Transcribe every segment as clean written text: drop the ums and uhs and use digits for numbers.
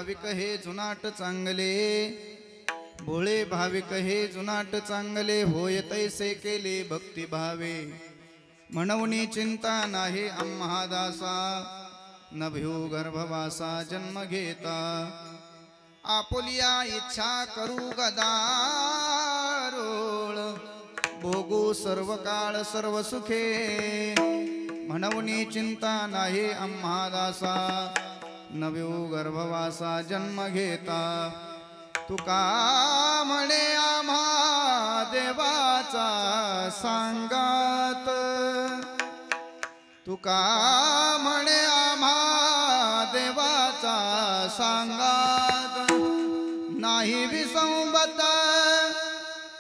भाविक हे जुनाट चांगले, भोळे भाविक हे जुनाट चांगले, होय तैसे केले भक्ती भावे, म्हणून चिंता नाही आम्हा दासा, नभ्यो गर्भवासा जन्म घेता, आपुलिया इच्छा करू गदारोळ, भोगू सर्व काळ सर्व सुखे, म्हणून चिंता नाही आम्हा दासा, नव्यो गर्भवासा जन्म घेता, तुका म्हणे आम्हा देवाचा सांगात, तुका म्हणे आम्हा देवाचा सांगात, नाही विसंबत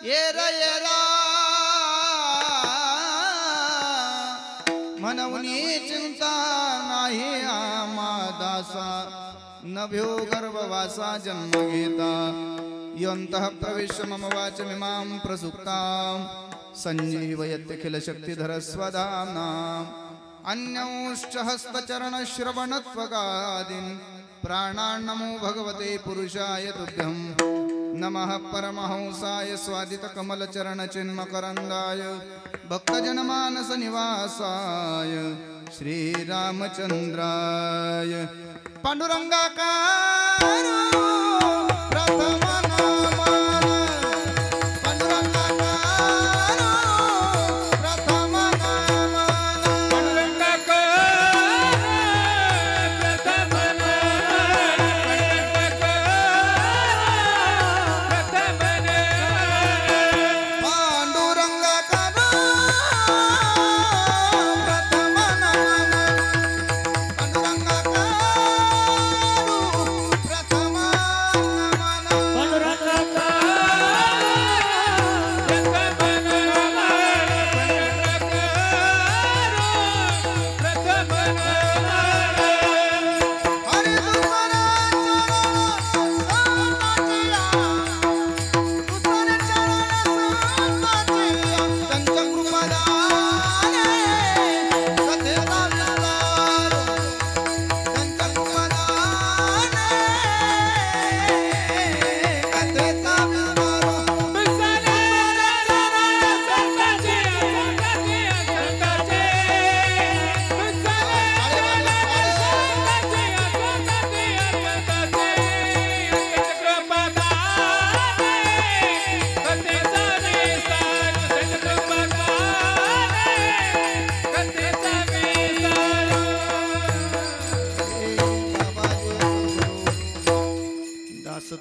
येरा म्हणून चिंता नाही आम्हा दासा, नभ्यो गर्भवासा जन्म घेता, यन्तः प्रविश्य मम वाचमिमां प्रसुप्तां संजीवयत्यखिल शक्तिधर स्वधाम्ना, अन्यौश्च हस्तचरणश्रवणत्वगादीन् प्राणान् नमो भगवते पुरुषाय तुभ्यं, नमः परमहंसाय स्वादितकमलचरणचिन्मकरन्दाय भक्तजनमानसनिवासाय श्रीरामचन्द्राय, पांडुरंगाकारो प्रथम नामान, पांडुरंगाकारो प्रथम नामान, पांडुरंगाकारो प्रथम नामान, पांडुरंगाकारो प्रथम नामान, पांडुरंगाकारो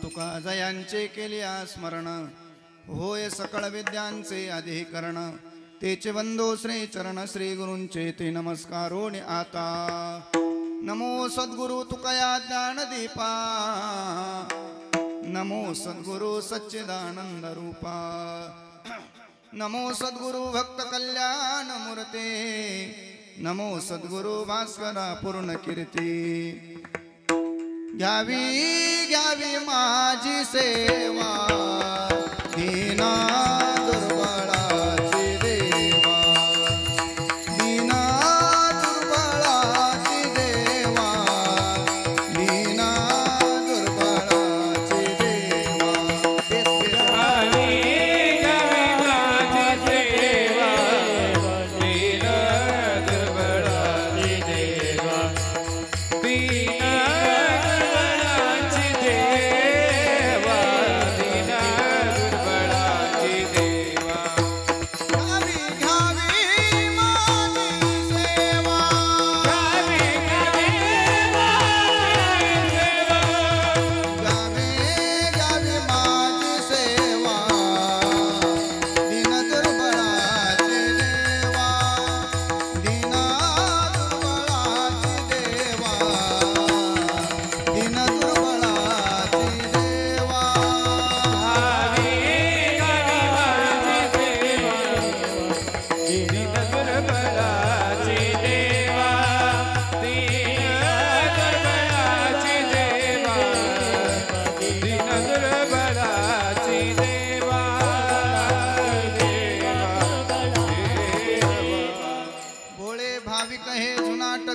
तुका जयांचे केले स्मरण, होय सकळ विद्यांचे अधिकरण, तेचे वंदो श्री चरण श्री गुरूंचे ते नमस्कारोनी आता, नमो सद्गुरु तुकया ज्ञान दीपा, नमो सद्गुरु सच्चिदानंद रूपा, नमो सद्गुरु भक्त कल्याण मूर्ते, नमो सद्गुरु भास्करा पूर्ण कीर्ती, घ्यावी घ्यावी माझी सेवा, दीना दुर्बळाची देवा, दीना दुर्बळाची देवा, दीना दुर्बळाची देवा, घ्यावी घ्यावी माझी सेवा, दीना दुर्बळाची देवा, दीना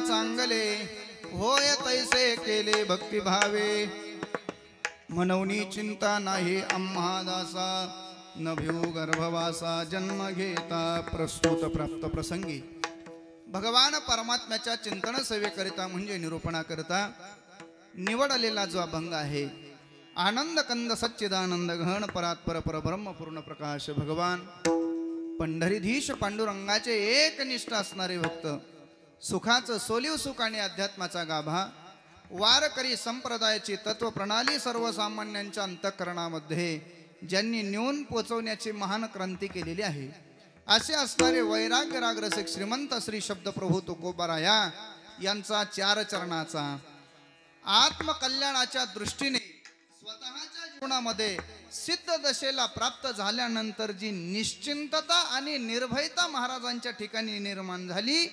चांगले, होय तैसे केले भक्ती भावे, मनवनी चिंता नाही आम्हा दासा, न भिऊ गर्भवासा जन्म घेता प्रस्तुत प्राप्त प्रसंगी भगवान परमात्म्याच्या चिंतन सेवेकरिता म्हणजे निरूपणाकरिता निवडलेला जो अभंग आहे, आनंद कंद सच्चिदानंद घन परात्पर परब्रह्म पूर्ण प्रकाश भगवान पंढरीधीश पांडुरंगाचे एकनिष्ठ असणारे भक्त, सुखाचं सोलीव सुख आणि अध्यात्माचा गाभा, वारकरी संप्रदायाची तत्व प्रणाली सर्वसामान्यांच्या अंतःकरणामध्ये ज्यांनी नेऊन पोचवण्याची महान क्रांती केलेली आहे, असे असणारे वैराग्य रागरसिक श्रीमंत श्री शब्दप्रभू तुकोबाराया यांचा चार चरणाचा आत्मकल्याणाच्या दृष्टीने स्वतःच्या जीवनामध्ये सिद्ध दशेला प्राप्त झाल्यानंतर जी निश्चिंतता आणि निर्भयता महाराजांच्या ठिकाणी निर्माण झाली,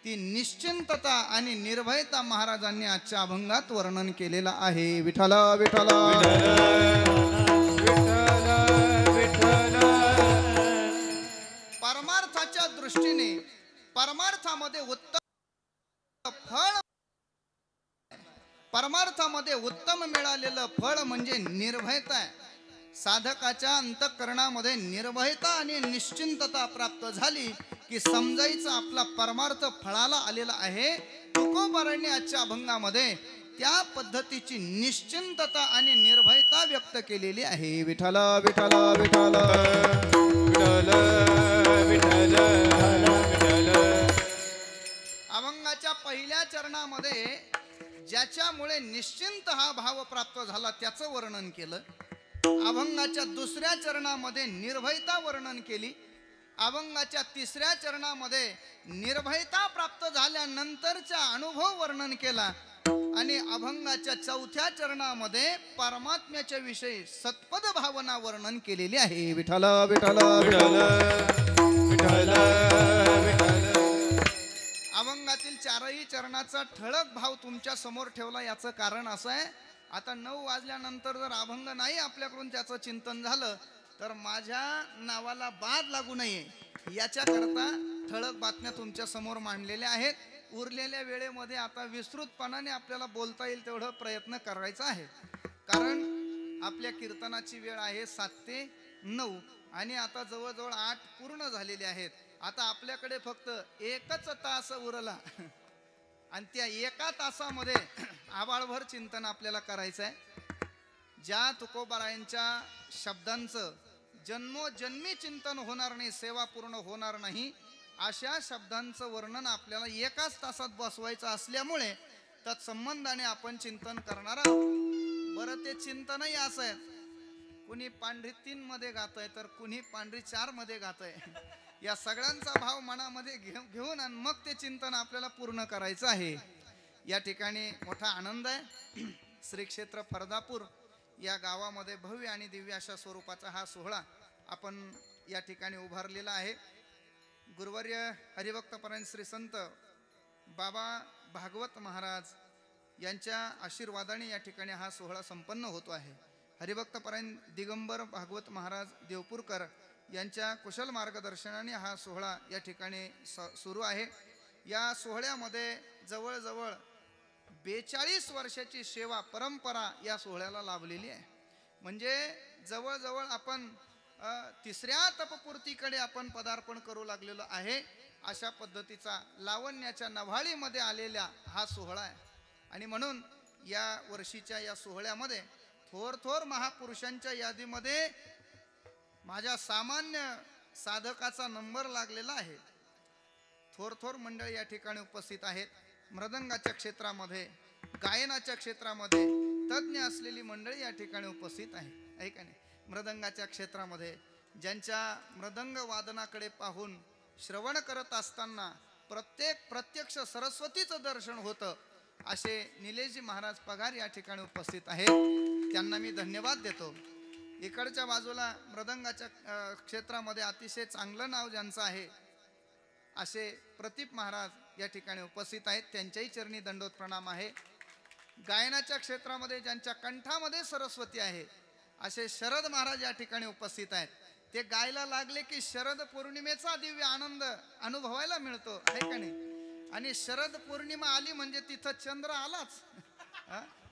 ती निश्चिंतता आणि निर्भयता महाराजांनी आजच्या अभंगात वर्णन केलेलं आहे. विठ्ठल विठ्ठल परमार्थाच्या दृष्टीने परमार्थामध्ये उत्तम फळ, परमार्थामध्ये उत्तम मिळालेलं फळ म्हणजे निर्भयता आहे. साधकाच्या अंतःकरणामध्ये निर्भयता आणि निश्चिंतता प्राप्त झाली की समजायचं आपला परमार्थ फळाला आलेला आहे. तुकोबारांनी आजच्या अभंगामध्ये त्या पद्धतीची निश्चिंतता आणि निर्भयता व्यक्त केलेली आहे. विठ्ठल विठ्ठल विठ्ठल विठ्ठल विठ्ठल. अभंगाच्या पहिल्या चरणामध्ये ज्याच्यामुळे निश्चिंत हा भाव प्राप्त झाला त्याचं वर्णन केलं. अभंगाच्या दुसऱ्या चरणामध्ये निर्भयता वर्णन केली. अभंगाच्या तिसऱ्या चरणामध्ये निर्भयता प्राप्त झाल्यानंतरचा अनुभव वर्णन केला आणि अभंगाच्या चौथ्या चरणामध्ये परमात्म्याच्या विषयी सत्पद भावना वर्णन केलेली आहे. विठ्ठल विठ्ठल विठ्ठल विठ्ठल विठ्ठल. अभंगातील चारही चरणाचा ठळक भाव तुमच्या समोर ठेवला. याचं कारण असं आहे, आता 9 वाजल्यानंतर जर अभंग नाही आपल्याकडून त्याचं चिंतन झालं तर माझ्या नावाला बाद लागू नये याच्याकरता ठळक बातम्या तुमच्या समोर मांडलेल्या आहेत. उरलेल्या वेळेमध्ये आता विस्तृतपणाने आपल्याला बोलता येईल तेवढं प्रयत्न करायचा आहे, कारण आपल्या कीर्तनाची वेळ आहे 7 ते 9 आणि आता जवळजवळ 8 पूर्ण झालेले आहेत. आता आपल्याकडे फक्त 1च तास उरला आणि त्या 1 तासामध्ये आबाळभर चिंतन आपल्याला करायचं आहे. ज्या तुकोबारायांच्या शब्दांचं जन्मोजन्मी चिंतन होणार नाही, सेवा पूर्ण होणार नाही, अशा शब्दांचं वर्णन आपल्याला 1च तासात बसवायचं असल्यामुळे तत्संबंधाने आपण चिंतन करणार आहोत. बरं, ते चिंतनही असं आहे, कुणी पांढरी 3 मध्ये गातंय तर कुणी पांढरी 4 मध्ये गातंय. या सगळ्यांचा भाव मनामध्ये घेऊन आणि मग ते चिंतन आपल्याला पूर्ण करायचं आहे. या ठिकाणी मोठा आनंद आहे. श्री क्षेत्र फरदापूर या गावामध्ये भव्य आणि दिव्य अशा स्वरूपाचा हा सोहळा आपण या ठिकाणी उभारलेला आहे. गुरुवर्य हरिभक्तपरायण श्री संत बाबा भागवत महाराज यांच्या आशीर्वादाने या ठिकाणी हा सोहळा संपन्न होतो आहे. हरिभक्तपरायण दिगंबर भागवत महाराज देवपूरकर यांच्या कुशल मार्गदर्शनाने हा सोहळा या ठिकाणी सुरू आहे. या सोहळ्यामध्ये जवळजवळ 42 वर्षाची सेवा परंपरा या सोहळ्याला लाभलेली आहे. म्हणजे जवळजवळ आपण 3ऱ्या तपपूर्तीकडे आपण पदार्पण करू लागलेलो आहे. अशा पद्धतीचा लावण्याच्या नव्हाळीमध्ये आलेला हा सोहळा आहे आणि म्हणून या वर्षीच्या या सोहळ्यामध्ये थोर थोर महापुरुषांच्या यादीमध्ये माझ्या सामान्य साधकाचा नंबर लागलेला आहे. थोर थोर मंडळी या ठिकाणी उपस्थित आहेत. मृदंगाच्या क्षेत्रामध्ये, गायनाच्या क्षेत्रामध्ये तज्ज्ञ असलेली मंडळी या ठिकाणी उपस्थित आहे का नाही. मृदंगाच्या क्षेत्रामध्ये ज्यांच्या मृदंग वादनाकडे पाहून श्रवण करत असताना प्रत्यक्ष सरस्वतीचं दर्शन होतं, असे निलेशजी महाराज पगार या ठिकाणी उपस्थित आहेत. त्यांना मी धन्यवाद देतो. इकडच्या बाजूला मृदंगाच्या क्षेत्रामध्ये अतिशय चांगलं नाव ज्यांचं आहे असे प्रतीप महाराज या ठिकाणी उपस्थित आहेत. त्यांच्याही चरणी दंडोत प्रणाम आहे. गायनाच्या क्षेत्रामध्ये ज्यांच्या कंठामध्ये सरस्वती आहे असे शरद महाराज या ठिकाणी उपस्थित आहेत. ते गायला लागले की शरद पौर्णिमेचा दिव्य आनंद अनुभवायला मिळतो आहे का नाही. आणि शरद पौर्णिमा आली म्हणजे तिथं चंद्र आलाच.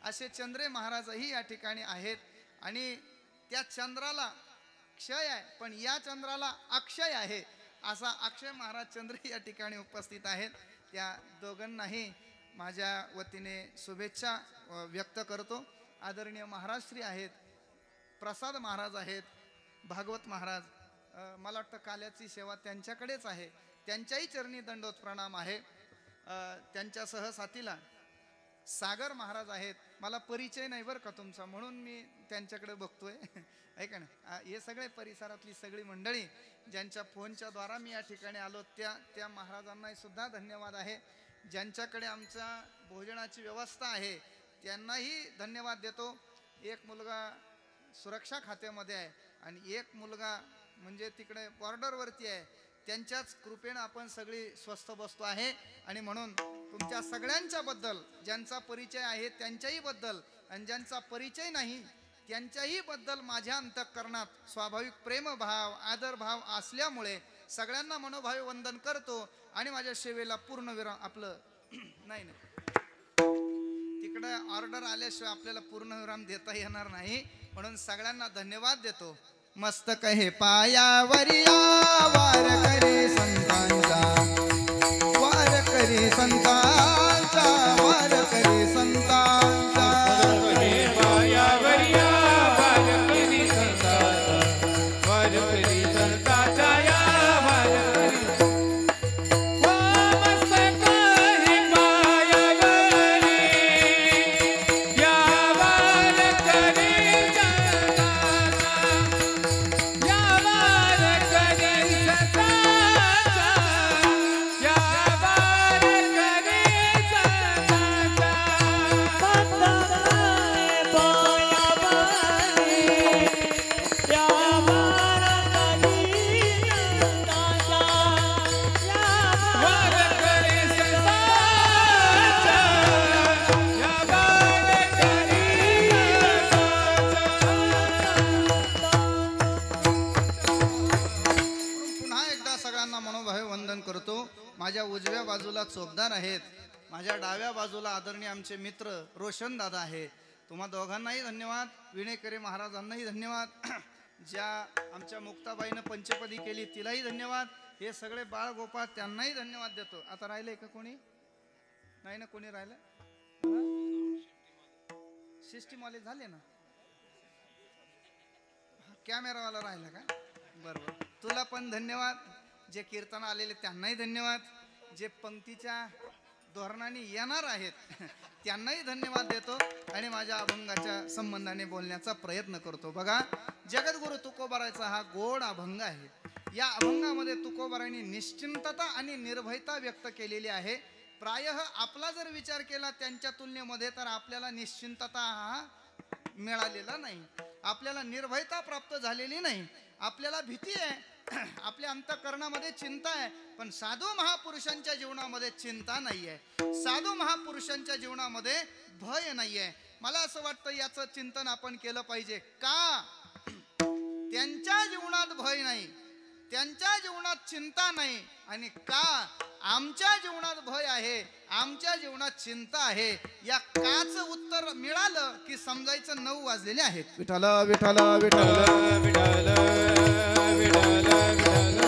असे चंद्रे महाराजही या ठिकाणी आहेत. आणि त्या चंद्राला क्षय आहे पण या चंद्राला अक्षय आहे असा अक्षय महाराज चंद्र या ठिकाणी उपस्थित आहेत. त्या दोघांनाही माझ्या वतीने शुभेच्छा व्यक्त करतो. आदरणीय महाराज श्री आहेत, प्रसाद महाराज आहेत, भागवत महाराज, मला वाटतं काल्याची सेवा त्यांच्याकडेच आहे, त्यांच्याही चरणी दंडोत प्रणाम आहे. त्यांच्यासह साथीला सागर महाराज आहेत. मला परिचय नाही बरं का तुमचा, म्हणून मी त्यांच्याकडे बघतोय ऐका ना. हे सगळे परिसरातली सगळी मंडळी ज्यांच्या फोनच्या द्वारा मी या ठिकाणी आलो त्या महाराजांनाही सुद्धा धन्यवाद आहे. ज्यांच्याकडे आमच्या भोजनाची व्यवस्था आहे त्यांनाही धन्यवाद देतो. एक मुलगा सुरक्षा खात्यामध्ये आहे आणि एक मुलगा म्हणजे तिकडे बॉर्डरवरती आहे. त्यांच्याच कृपेनं आपण सगळी स्वस्थ बसतो आहे. आणि म्हणून तुमच्या सगळ्यांच्या बद्दल, ज्यांचा परिचय आहे त्यांच्याही बद्दल आणि ज्यांचा परिचय नाही त्यांच्याही बद्दल माझ्या अंतःकरणात स्वाभाविक प्रेमभाव आदरभाव असल्यामुळे सगळ्यांना मनोभावे वंदन करतो. आणि माझ्या सेवेला पूर्णविराम आपलं नाही तिकडे ऑर्डर आल्याशिवाय आपल्याला पूर्णविराम देता येणार नाही, म्हणून सगळ्यांना धन्यवाद देतो. मस्तक हे पायावरी वार करे संतांचा, वार करे संतांचा, वार करे संतांचा. पायावरी वार करी संतांचा, वार करी संतांचा या वार करी. मस्तक हे पायावरी या वार करे संतांचा, या वार करे संतांचा, या वार करे संतांचा. वार करे संतांचा, या वार करे पुन्हा एकदा सगळ्यांना मनोभावे वंदन करतो. माझ्या उजव्या बाजूला चोपदार आहेत, माझ्या डाव्या बाजूला आदरणीय आमचे मित्र रोशन दादा आहे. तुम्हा दोघांनाही धन्यवाद. विणेकरे महाराजांनाही धन्यवाद. ज्या आमच्या मुक्ताबाईनं पंचपदी केली तिलाही धन्यवाद. हे सगळे बाळ गोपाळ त्यांनाही धन्यवाद देतो. आता राहिले का कोणी? नाही ना, कोणी राहिलं? सिस्टीमवाले झाले ना. कॅमेरावाला राहिला का? बरोबर. तुला पण धन्यवाद. जे कीर्तन आलेले त्यांनाही धन्यवाद. जे पंक्तीच्या धोरणाने येणार आहेत त्यांनाही धन्यवाद देतो. आणि माझ्या अभंगाच्या संबंधाने बोलण्याचा प्रयत्न करतो. बघा, जगद्गुरु तुकोबारायचा हा गोड अभंग आहे. या अभंगामध्ये तुकोबारायांनी निश्चिंतता आणि निर्भयता व्यक्त केलेली आहे. प्रायः आपला जर विचार केला त्यांच्या तुलनेमध्ये तर आपल्याला निश्चिंतता हा मिळालेला नाही, आपल्याला निर्भयता प्राप्त झालेली नाही, आपल्याला भीती आहे, आपल्या अंतःकरणामध्ये चिंता आहे. पण साधू महापुरुषांच्या जीवनामध्ये चिंता नाही आहे, साधू महापुरुषांच्या जीवनामध्ये भय नाही आहे. मला असं वाटतं याचं चिंतन आपण केलं पाहिजे. का त्यांच्या जीवनात भय नाही, त्यांच्या जीवनात चिंता नाही, आणि का आमच्या जीवनात भय आहे, आमच्या जीवनात चिंता आहे. या काच उत्तर मिळालं की समजायचं 9 वाजलेले आहेत. विठ्ठल विठ्ठल विठ्ठल विठ्ठल विठ्ठल विठ्ठल.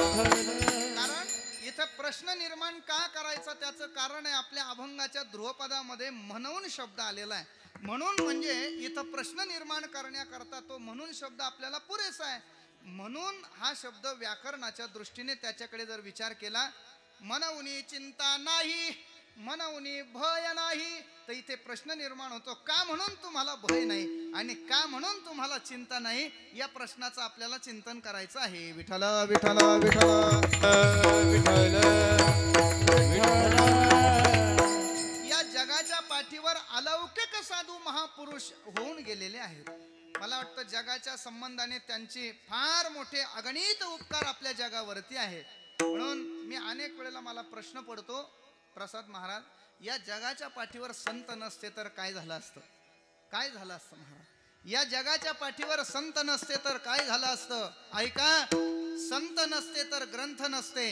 कारण इथं प्रश्न निर्माण का करायचा त्याचं कारण आहे आपल्या अभंगाच्या ध्रुवपदामध्ये म्हणून शब्द आलेला आहे. म्हणून म्हणजे इथं प्रश्न निर्माण करण्याकरता तो म्हणून शब्द आपल्याला पुरेसा आहे. म्हणून हा शब्द व्याकरणाच्या दृष्टीने त्याच्याकडे जर विचार केला, मनऊनी चिंता नाही, मनऊनी भय नाही, तर इथे प्रश्न निर्माण होतो. का म्हणून तुम्हाला भय नाही आणि का म्हणून तुम्हाला चिंता नाही, या प्रश्नाचं आपल्याला चिंतन करायचं आहे. विठ्ठल विठ्ठल विठ्ठल विठ्ठल. या जगाच्या पाठीवर अलौकिक साधू महापुरुष होऊन गेलेले आहेत. मला वाटतं जगाच्या संबंधाने त्यांची फार मोठे अगणित उपकार आपल्या जगावरती आहेत. म्हणून मी अनेक वेळेला मला प्रश्न पडतो, प्रसाद महाराज, या जगाच्या पाठीवर संत नसते तर काय झालं असतं? काय झालं असतं महाराज? या जगाच्या पाठीवर संत नसते तर काय झालं असतं? ऐका, संत नसते तर ग्रंथ नसते,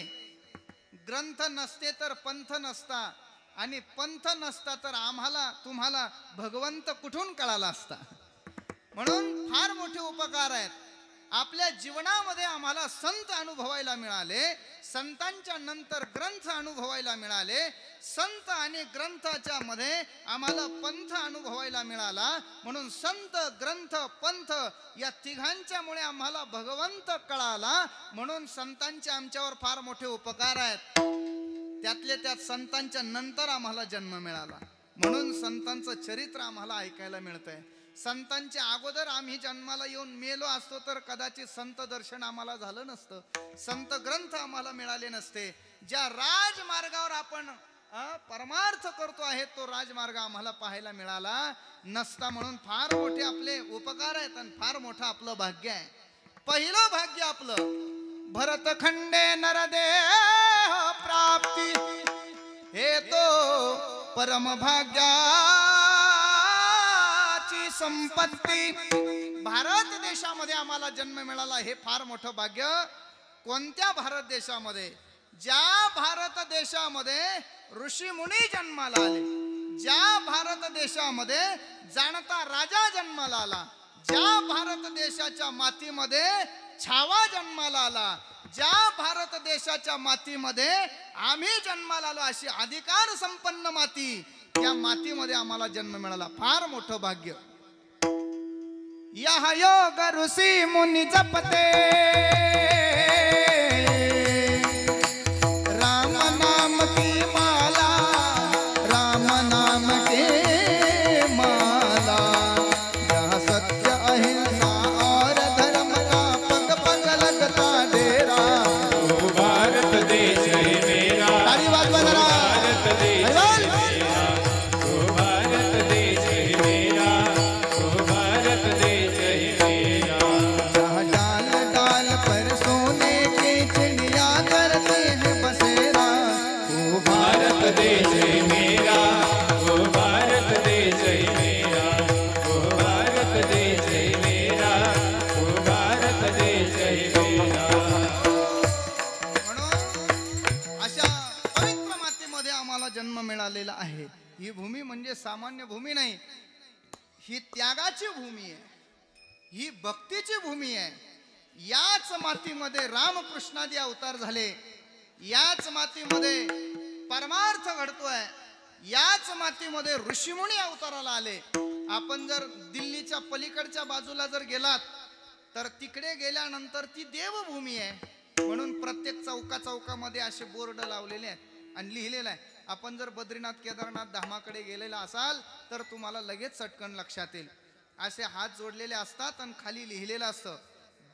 ग्रंथ नसते तर पंथ नसता, आणि पंथ नसता तर आम्हाला तुम्हाला भगवंत कुठून कळाला असता. म्हणून फार मोठे उपकार आहेत. आपल्या जीवनामध्ये आम्हाला संत अनुभवायला मिळाले, संतांच्या नंतर ग्रंथ अनुभवायला मिळाले, संत आणि ग्रंथाच्या मध्ये आम्हाला पंथ अनुभवायला मिळाला. म्हणून संत ग्रंथ पंथ या तिघांच्यामुळे आम्हाला भगवंत कळाला. म्हणून संतांचे आमच्यावर फार मोठे उपकार आहेत. त्यातले त्यात संतांच्या नंतर आम्हाला जन्म मिळाला, म्हणून संतांचं चरित्र आम्हाला ऐकायला मिळतंय. संतांच्या अगोदर आम्ही जन्माला येऊन मेलो असतो तर कदाचित संत दर्शन आम्हाला झालं नसतं, संत ग्रंथ आम्हाला मिळाले नसते. ज्या राजमार्गावर आपण परमार्थ करतो आहे तो राजमार्ग आम्हाला पाहायला मिळाला नसता. म्हणून फार मोठे आपले उपकार आहेत आणि फार मोठं आपलं भाग्य आहे. पहिलं भाग्य आपलं भरतखंडे नरदेह प्राप्ती, हे तो परम भाग्याची संपत्ती. भारत देशामध्ये आम्हाला जन्म मिळाला हे फार मोठं भाग्य. कोणत्या भारत देशामध्ये? ज्या भारत देशामध्ये ऋषी मुनी जन्माला आले, ज्या भारत देशामध्ये जाणता राजा जन्माला आला, ज्या भारत देशाच्या मातीमध्ये छावा जन्माला आला, ज्या भारत देशाच्या मातीमध्ये आम्ही जन्माला आलो, अशी अधिकार संपन्न माती, त्या मातीमध्ये आम्हाला जन्म मिळाला. फार मोठं भाग्य. यह योग ऋषी मुनी जपते, राम नाम की माला, राम नाम की माला. यह सत्य अहिंसा और धर्म का पग पग लगता डेरा. भारत देश है मेरा, ताली वाजवा जरा. भारत देश है मेरा, भारत देश है मेरा, भारत देश है मेरा. जहाँ डाल डाल पर सोने की चिड़िया करते हैं बसेरा. भारत देश है मेरा, भारत देश है मेरा, भारत देश है मेरा, भारत देश है मेरा. म्हणून अशा पवित्र मातीमध्ये आम्हाला जन्म मिळालेला आहे. ही भूमी म्हणजे सामान्य भूमी नाही, ही त्यागाची भूमी आहे, ही भक्तीची भूमी आहे. याच मातीमध्ये रामकृष्णादी अवतार झाले, याच मातीमध्ये परमार्थ घडतोय, याच मातीमध्ये ऋषीमुनी अवताराला आले. आपण जर दिल्लीच्या पलीकडच्या बाजूला जर गेलात तर तिकडे गेल्यानंतर ती देवभूमी आहे. म्हणून प्रत्येक चौका चौकामध्ये असे बोर्ड लावलेले आहेत आणि लिहिलेलं आहे. आपण जर बद्रीनाथ केदारनाथ धामाकडे गेलेला असाल तर तुम्हाला लगेच चटकन लक्षात येईल. असे हात जोडलेले असतात आणि खाली लिहिलेलं असतं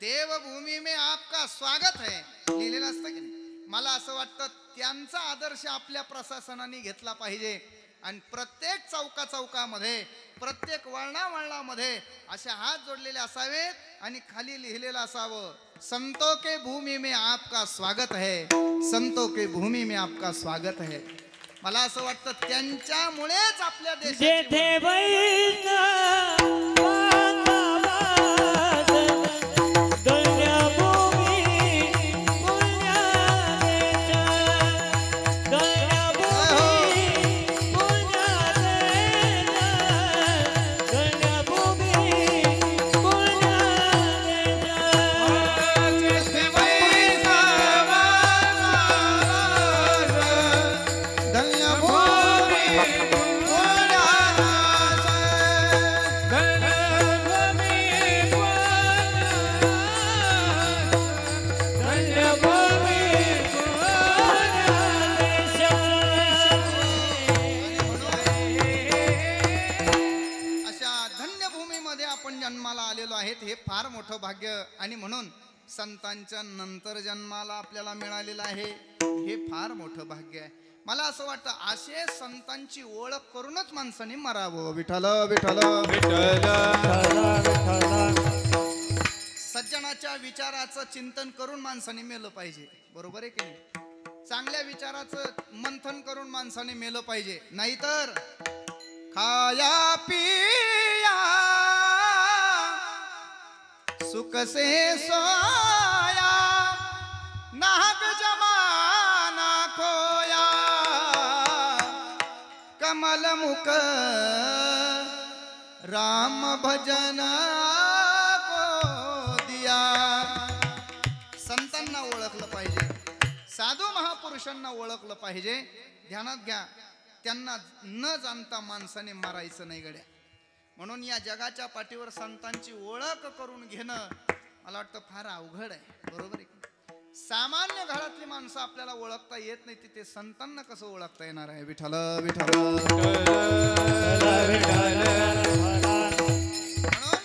देवभूमी में आपका स्वागत है, लिहिलेलं असतं की नाही. मला असं वाटतं त्यांचा आदर्श आपल्या प्रशासनाने घेतला पाहिजे आणि प्रत्येक चौका चौकामध्ये प्रत्येक वळणा वळणामध्ये असे हात जोडलेले असावेत आणि खाली लिहिलेलं असावं संतों के भूमि में आपका स्वागत है, संतों के भूमि में आपका स्वागत है. मला असं वाटतं त्यांच्यामुळेच आपल्या देशाची हे फार मोठं भाग्य. आणि म्हणून संतांच्या नंतर जन्माला आपल्याला मिळालेलं आहे हे फार मोठं भाग्य आहे. मला असं वाटतं असे संतांची ओळख करूनच माणसाने मरावं. विठ्ठल विठ्ठल सज्जनाच्या विचाराचं चिंतन करून माणसाने मेलं पाहिजे. बरोबर आहे की नाही? चांगल्या विचाराचं मंथन करून माणसाने मेलं पाहिजे. नाहीतर खाया पिया सुख से सोया नाहक जमाना खोया, कमल मुख राम भजन को दिया. संतांना ओळखलं पाहिजे, साधू महापुरुषांना ओळखलं पाहिजे. ध्यानात घ्या, त्यांना न जाणता माणसाने मारायचं नाही गड्या. म्हणून या जगाच्या पाठीवर संतांची ओळख करून घेणं मला वाटतं फार अवघड आहे. बरोबर आहे? सामान्य घरातली माणसं आपल्याला ओळखता येत नाही, तिथे संतांना कसं ओळखता येणार आहे? विठ्ठल विठ्ठल. म्हणून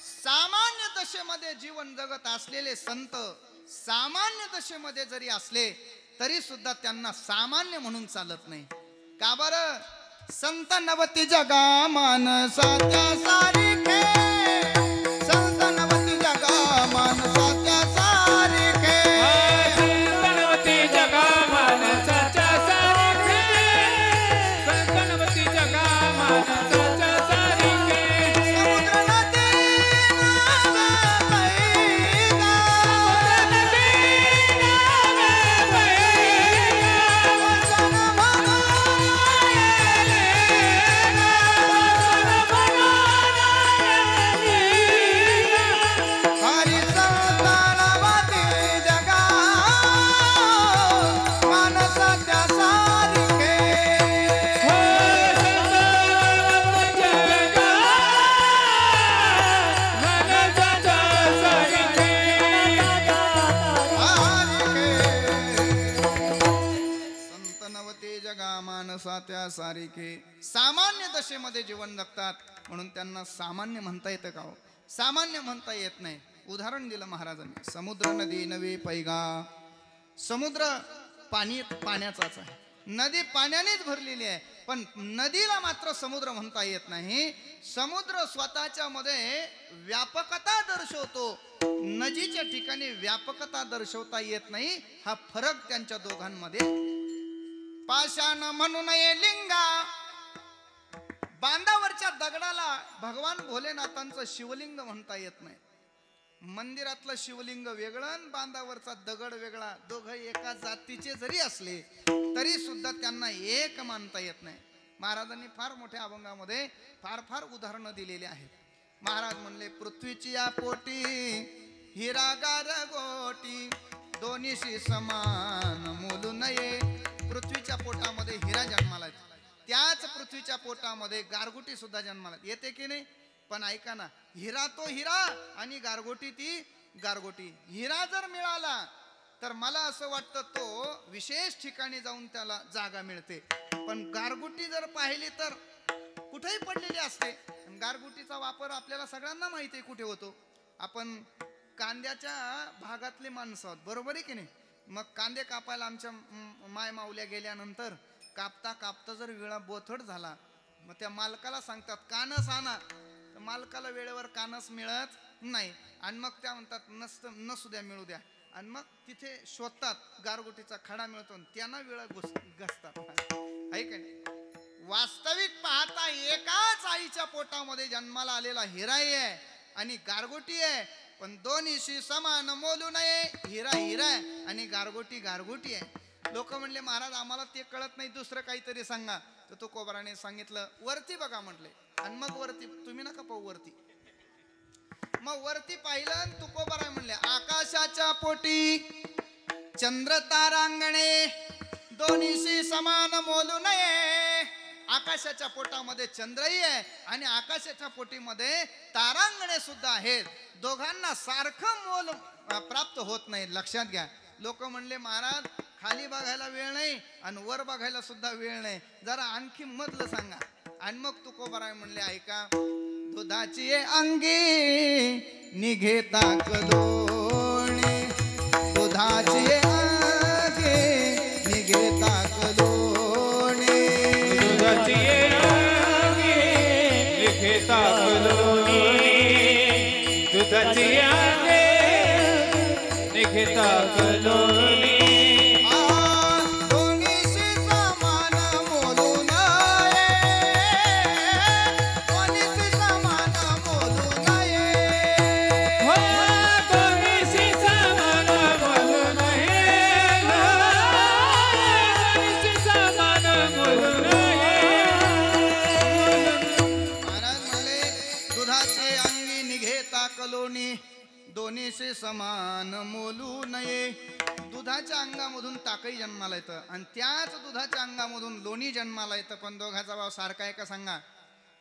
सामान्य दशेमध्ये जीवन जगत असलेले संत सामान्य दशेमध्ये जरी असले तरी सुद्धा त्यांना सामान्य म्हणून चालत नाही. का बरं? संत नवती जगा मानसाच्या सारिखे, संत नवती जगा मानसाच्या सारिखे, संत नवती जगा मानसाच्या सारिखे, संत नवती जगा मानसाच्या सारिखे. समुद्र नदी नावे पैदा, वचन हरी संत नवती जगा मानसाच्या सारिखे. संत नवते जगा मानसाच्या सारिखे. सामान्य दशेमध्ये जीवन जगतात म्हणून त्यांना सामान्य म्हणता येतं का हो? सामान्य म्हणता येत नाही. उदाहरण दिलं महाराजांनी. समुद्र नदी नवी पैगा. समुद्र पाण्याचाच आहे, नदी पाण्यानेच भरलेली आहे, पण नदीला मात्र समुद्र म्हणता येत नाही. समुद्र स्वतःच्या मध्ये व्यापकता दर्शवतो, नदीच्या ठिकाणी व्यापकता दर्शवता येत नाही. हा फरक त्यांच्या दोघांमध्ये. पाषाण म्हणू नये लिंगा. बांधावरच्या दगडाला भगवान भोलेनाथांचं शिवलिंग म्हणता येत नाही. मंदिरातलं शिवलिंग वेगळं आणि बांधावरचा दगड वेगळा. दोघं एका जातीचे जरी असले तरी सुद्धा त्यांना एक मानता येत नाही. महाराजांनी फार मोठ्या अभंगामध्ये फार फार उदाहरणं दिलेली आहेत. महाराज म्हणले, पृथ्वीची या पोटी हिरा गारगोटी, दोन्हीशी समान मोलू नये. पृथ्वीच्या पोटामध्ये हिरा जन्माला येतो, त्याच पृथ्वीच्या पोटामध्ये गारगोटी सुद्धा जन्माला येते की नाही? पण ऐका ना, हिरा तो हिरा आणि गारगोटी ती गारगोटी. हिरा जर मिळाला तर मला असं वाटतं तो विशेष ठिकाणी जाऊन त्याला जागा मिळते, पण गारगोटी जर पाहिली तर कुठेही पडलेली असते. गारगोटीचा वापर आपल्याला सगळ्यांना माहिती आहे कुठे होतो. आपण कांद्याच्या भागातले माणसं आहोत, बरोबर आहे की नाही? मग कांदे कापायला आमच्या माय माऊल्या गेल्यानंतर कापता कापता जर वेळा बोथट झाला, मग त्या मालकाला सांगतात कानस आणा. तर मालकाला वेळेवर कानस मिळत नाही आणि मग त्या म्हणतात नसू द्या, मिळू द्या. आणि मग तिथे शोधतात, गारगोटीचा खडा मिळतो, त्यांना वेळा घसतात. आहे का नाही? वास्तविक पाहता एकाच आईच्या पोटामध्ये जन्माला आलेला हिराई आहे आणि गारगोटी आहे, पण दोन्हीशी समान मोलू नये. हिरा हिरा आहे आणि गारगोटी गारगोटी आहे. लोक म्हणले, महाराज आम्हाला ते कळत नाही, दुसरं काहीतरी सांगा. तर तुकोबाराने सांगितलं, वरती बघा म्हटले. आणि मग वरती, तुम्ही नका पाहू वरती. मग वरती पाहिलं आणि तुकोबाराय म्हणले, आकाशाच्या पोटी चंद्र तारांगणे, दोन्हीशी समान मोलू नये. आकाशाच्या पोटामध्ये चंद्रही आहे आणि आकाशाच्या पोटीमध्ये तारांगणे सुद्धा आहेत. दोघांना सारखं मोल प्राप्त होत नाही. लक्षात घ्या. लोक म्हणले, महाराज खाली बघायला वेळ नाही आणि वर बघायला सुद्धा वेळ नाही, जरा आणखी मधलं सांगा. आणि मग तुकोबाराय म्हणले, ऐका, दुधाची अंगी निघे ताक दोणे, दुधाची अंगी निघे ताक दोणे, दुधाची अंगी निघे ताक दोणे, दुधाची अंगी निघे ताक दोणे. समान मोलू नये. दुधाच्या अंगामधून ताकही जन्माला येतं आणि त्याच दुधाच्या अंगामधून लोणी जन्माला येतं. पण दोघाचा भाव सारखा आहे का सांगा?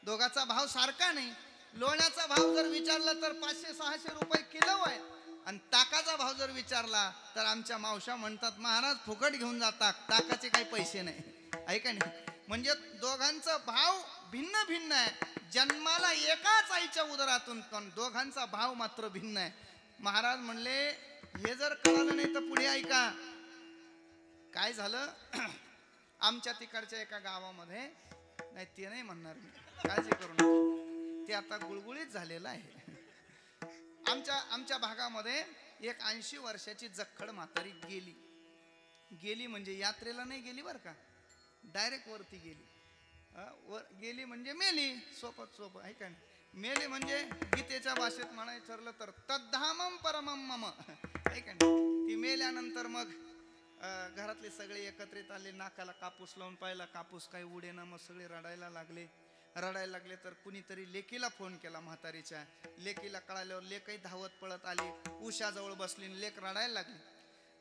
दोघाचा भाव सारखा नाही. लोण्याचा भाव जर विचारला तर 500-600 रुपये किलो आहे आणि ताकाचा भाव जर विचारला तर आमच्या मावशा म्हणतात महाराज फुकट घेऊन जातात, ताकाचे काही पैसे नाही. ऐका नाही, म्हणजे दोघांचा भाव भिन्न भिन्न आहे. जन्माला एकाच आईच्या उदरातून पण दोघांचा भाव मात्र भिन्न आहे. महाराज म्हणले हे जर कळालं नाही तर पुढे ऐका. काय झालं आमच्या तिकडच्या एका गावामध्ये, नाही ते नाही म्हणणार मी, काळजी करू नका, ते आता गुळगुळीत झालेलं आहे. आमच्या भागामध्ये एक 80 वर्षाची जखड म्हातारी गेली म्हणजे यात्रेला नाही गेली बरं का, डायरेक्ट वरती गेली. गेली म्हणजे मेली, सोपं आहे का? मेली म्हणजे गीतेच्या भाषेत म्हणायचं ठरलं तर तद्धामम परमम मम, आहे का? ती मेल्यानंतर मग घरातले सगळे एकत्रित आले, नाकाला कापूस लावून पाहिला, कापूस काही उडेना, मग सगळे रडायला लागले. तर कुणीतरी लेकीला फोन केला, म्हातारीच्या लेकीला कळाल्यावर लेकही धावत पळत आली, उशाजवळ बसली, लेक रडायला लागली.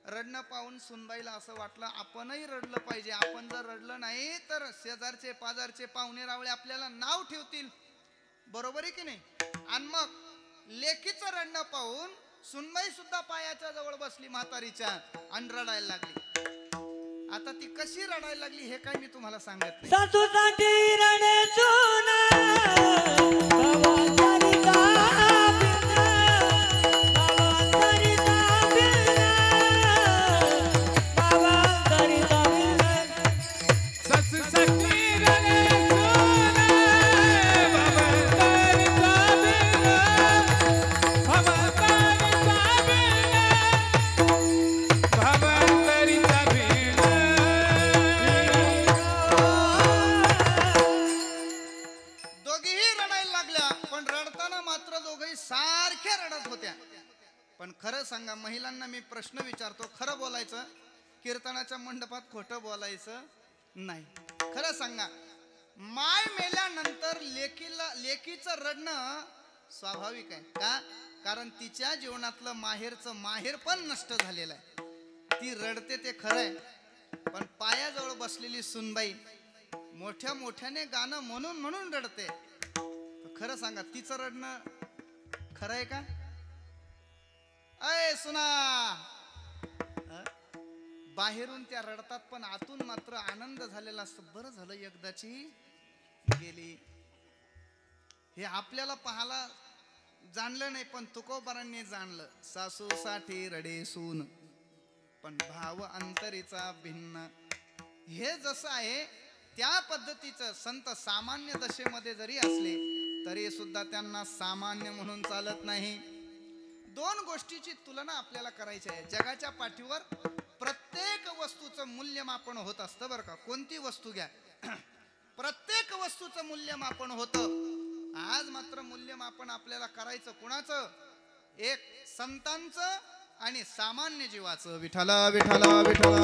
रडणं पाहून सुनबाईला असं वाटलं आपणही रडलं पाहिजे. आपण जर रडलं नाही तर शेजारचे पाजारचे पाहुणे रावळे आपल्याला नाव ठेवतील, बरोबर आहे की नाही? आणि मग लेकीचं रडणं पाहून सुनबाई सुद्धा पायाच्या जवळ बसली म्हातारीच्या आणि रडायला लागली. आता ती कशी रडायला लागली हे काय मी तुम्हाला सांगत नाही. सासूसाठी रडे चुना पण खरं सांगा, महिलांना मी प्रश्न विचारतो, खरं बोलायचं, कीर्तनाच्या मंडपात खोटं बोलायचं नाही. खरं सांगा, माय मेल्यानंतर लेकीचं रडणं स्वाभाविक आहे का? कारण तिच्या जीवनातलं माहेरचं माहेर पण नष्ट झालेलं आहे. ती रडते ते खरं आहे, पण पायाजवळ बसलेली सुनबाई मोठ्याने गाणं म्हणून रडते. खरं सांगा, तिचं रडणं खरं आहे का? अय सुना, बाहेरून त्या रडतात पण आतून मात्र आनंद झालेला असतो. बरं झालं एकदाची गेली. हे आपल्याला पाहायला जाणलं नाही पण तुकोबारांनी जाणलं. सासूसाठी रडे सून पण भाव अंतरीचा भिन्न. हे जसं आहे त्या पद्धतीचं संत सामान्य दशेमध्ये जरी असले तरी सुद्धा त्यांना सामान्य म्हणून चालत नाही. दोन गोष्टीची तुलना आपल्याला करायची आहे. जगाच्या पाठीवर प्रत्येक वस्तूचं मूल्यमापन होत असतं बरं का. कोणती वस्तू घ्या, प्रत्येक वस्तूचं मूल्यमापन होतं. आज मात्र मूल्यमापन आपल्याला करायचं कुणाचं? एक संतांचं आणि सामान्य जीवाचं. विठ्ठला विठ्ठला विठ्ठला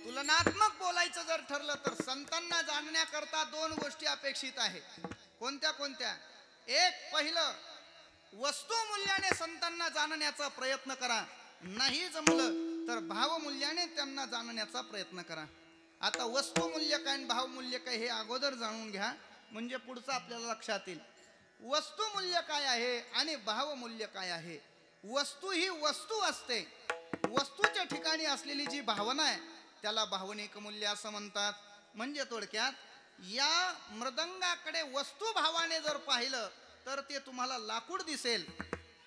तुलनात्मक बोलायचं जर ठरलं तर संतांना जाणण्याकरता दोन गोष्टी अपेक्षित आहेत. कोणत्या? एक, पहिलं, वस्तुमूल्याने संतांना जाणण्याचा प्रयत्न करा. नाही जमलं तर भावमूल्याने त्यांना जाणण्याचा प्रयत्न करा. आता वस्तुमूल्य काय आणि भावमूल्य काय हे अगोदर जाणून घ्या, म्हणजे पुढचं आपल्याला लक्षात येईल. वस्तुमूल्य काय आहे आणि भावमूल्य काय आहे. वस्तू ही वस्तू असते. वस्तूच्या ठिकाणी असलेली जी भावना आहे त्याला भावनिक मूल्य असं म्हणतात. म्हणजे थोडक्यात या मृदंगाकडे वस्तुभावाने जर पाहिलं तर ते तुम्हाला लाकूड दिसेल,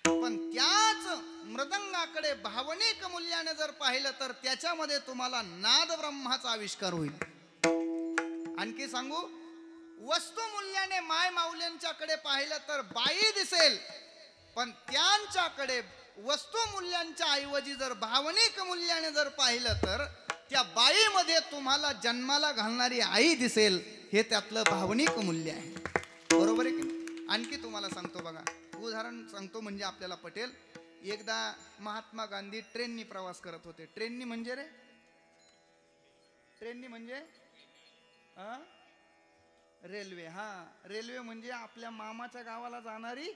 पण त्याच मृदंगाकडे भावनिक मूल्याने जर पाहिलं तर त्याच्यामध्ये तुम्हाला नाद ब्रह्माचा आविष्कार होईल. आणखी सांगू, वस्तुमूल्याने माय माऊल्यांच्याकडे पाहिलं तर बाई दिसेल, पण त्यांच्याकडे वस्तुमूल्यांच्या ऐवजी जर भावनिक मूल्याने जर पाहिलं तर त्या बाईमध्ये तुम्हाला जन्माला घालणारी आई दिसेल. हे त्यातलं भावनिक मूल्य आहे. बरोबर आहे की? आणखी तुम्हाला सांगतो बघा, उदाहरण सांगतो म्हणजे आपल्याला पटेल. एकदा महात्मा गांधी ट्रेननी प्रवास करत होते. ट्रेननी म्हणजे रे, ट्रेननी म्हणजे रेल्वे, हा रेल्वे म्हणजे आपल्या मामाच्या गावाला जाणारी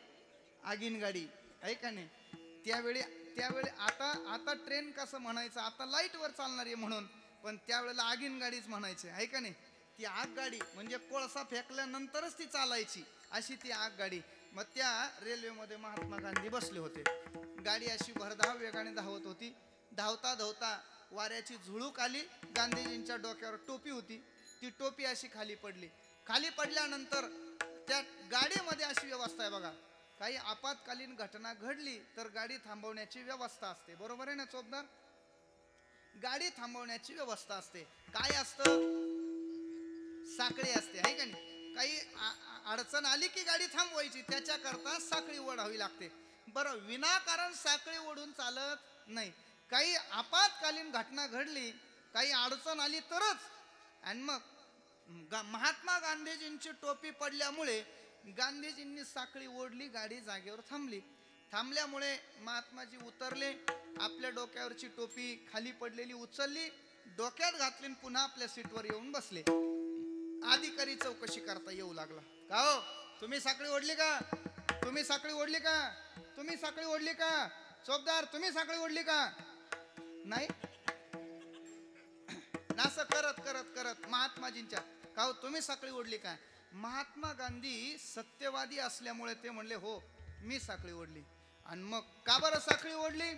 आगीन गाडी आहे का नाही. त्यावेळी आता आता ट्रेन कसं म्हणायचं, आता लाईटवर चालणारी म्हणून, पण त्यावेळेला आगीन गाडीच म्हणायचे आहे का नाही. ती आग गाडी म्हणजे कोळसा फेकल्यानंतरच ती चालायची, अशी ती आग गाडी. मग त्या रेल्वेमध्ये महात्मा गांधी बसले होते. गाडी अशी भरधाव वेगाने धावत होती. धावता धावता वाऱ्याची झुळूक आली. गांधीजींच्या डोक्यावर टोपी होती, ती टोपी अशी खाली पडली. खाली पडल्यानंतर त्या गाडीमध्ये अशी व्यवस्था आहे बघा, काही आपत्कालीन घटना घडली तर गाडी थांबवण्याची व्यवस्था असते, बरोबर आहे ना चोपदार. गाडी थांबवण्याची व्यवस्था असते. काय असतं, साखळी असते आहे का नाही. काही अडचण आली की गाडी थांबवायची, त्याच्याकरता साखळी ओढावी लागते. बरं, विनाकारण साखळी ओढून चालत नाही. काही आपत्कालीन घटना घडली, काही अडचण आली तरच. आणि मग महात्मा गांधीजींची टोपी पडल्यामुळे गांधीजींनी साखळी ओढली, गाडी जागेवर थांबली. थांबल्यामुळे महात्माजी उतरले, आपल्या डोक्यावरची टोपी खाली पडलेली उचलली, डोक्यात घातली, पुन्हा आपल्या सीटवर येऊन बसले. अधिकारी चौकशी करता येऊ लागला. का हो, तुम्ही साखळी ओढली का, तुम्ही साखळी ओढली का, तुम्ही साखळी ओढली का, चौकदार तुम्ही साखळी ओढली का. नाही, असं करत करत करत महात्माजींच्या, का हो तुम्ही साखळी ओढली का. महात्मा गांधी सत्यवादी असल्यामुळे ते म्हणले हो मी साखळी ओढली. आणि मग का बरं साखळी ओढली,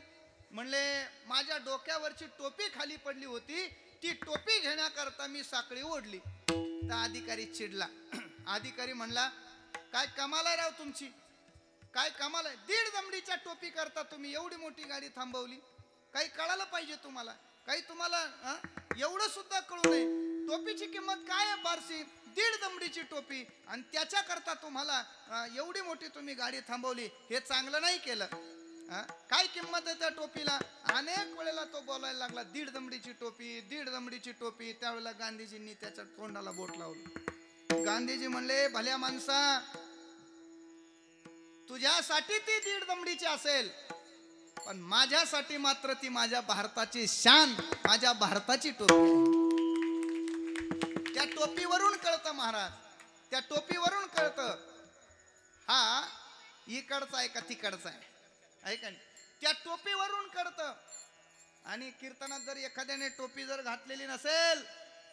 म्हणले माझ्या डोक्यावरची टोपी खाली पडली होती, ती टोपी घेण्याकरता मी साखळी ओढली. तर अधिकारी चिडला. अधिकारी म्हणला काय कमाल आहे राव तुमची, काय कमाल आहे, 1.5 दमडीच्या टोपी करता तुम्ही एवढी मोठी गाडी थांबवली. काही कळायला पाहिजे तुम्हाला, काही तुम्हाला एवढं सुद्धा कळू नये. टोपीची किंमत काय आहे फारशी, 1.5 दमडीची टोपी, आणि त्याच्याकरता तुम्हाला एवढी मोठी तुम्ही गाडी थांबवली, हे चांगलं नाही केलं. काय किंमत आहे त्या टोपीला. अनेक वेळेला तो बोलायला लागला 1.5 दमडीची टोपी, 1.5 दमडीची टोपी. त्यावेळेला गांधीजींनी त्याच्या तोंडाला बोट लावलं. गांधीजी म्हणले भल्या माणसा, तुझ्यासाठी ती 1.5 दमडीची असेल, पण माझ्यासाठी मात्र ती माझ्या भारताची शान, माझ्या भारताची टोपी आहे. त्या टोपीवरून कळतं महाराज, त्या टोपीवरून कळतं हा इकडचा आहे का तिकडचा आहे का नाही. त्या टोपीवरून कळतं. आणि कीर्तनात जर एखाद्याने टोपी जर घातलेली नसेल,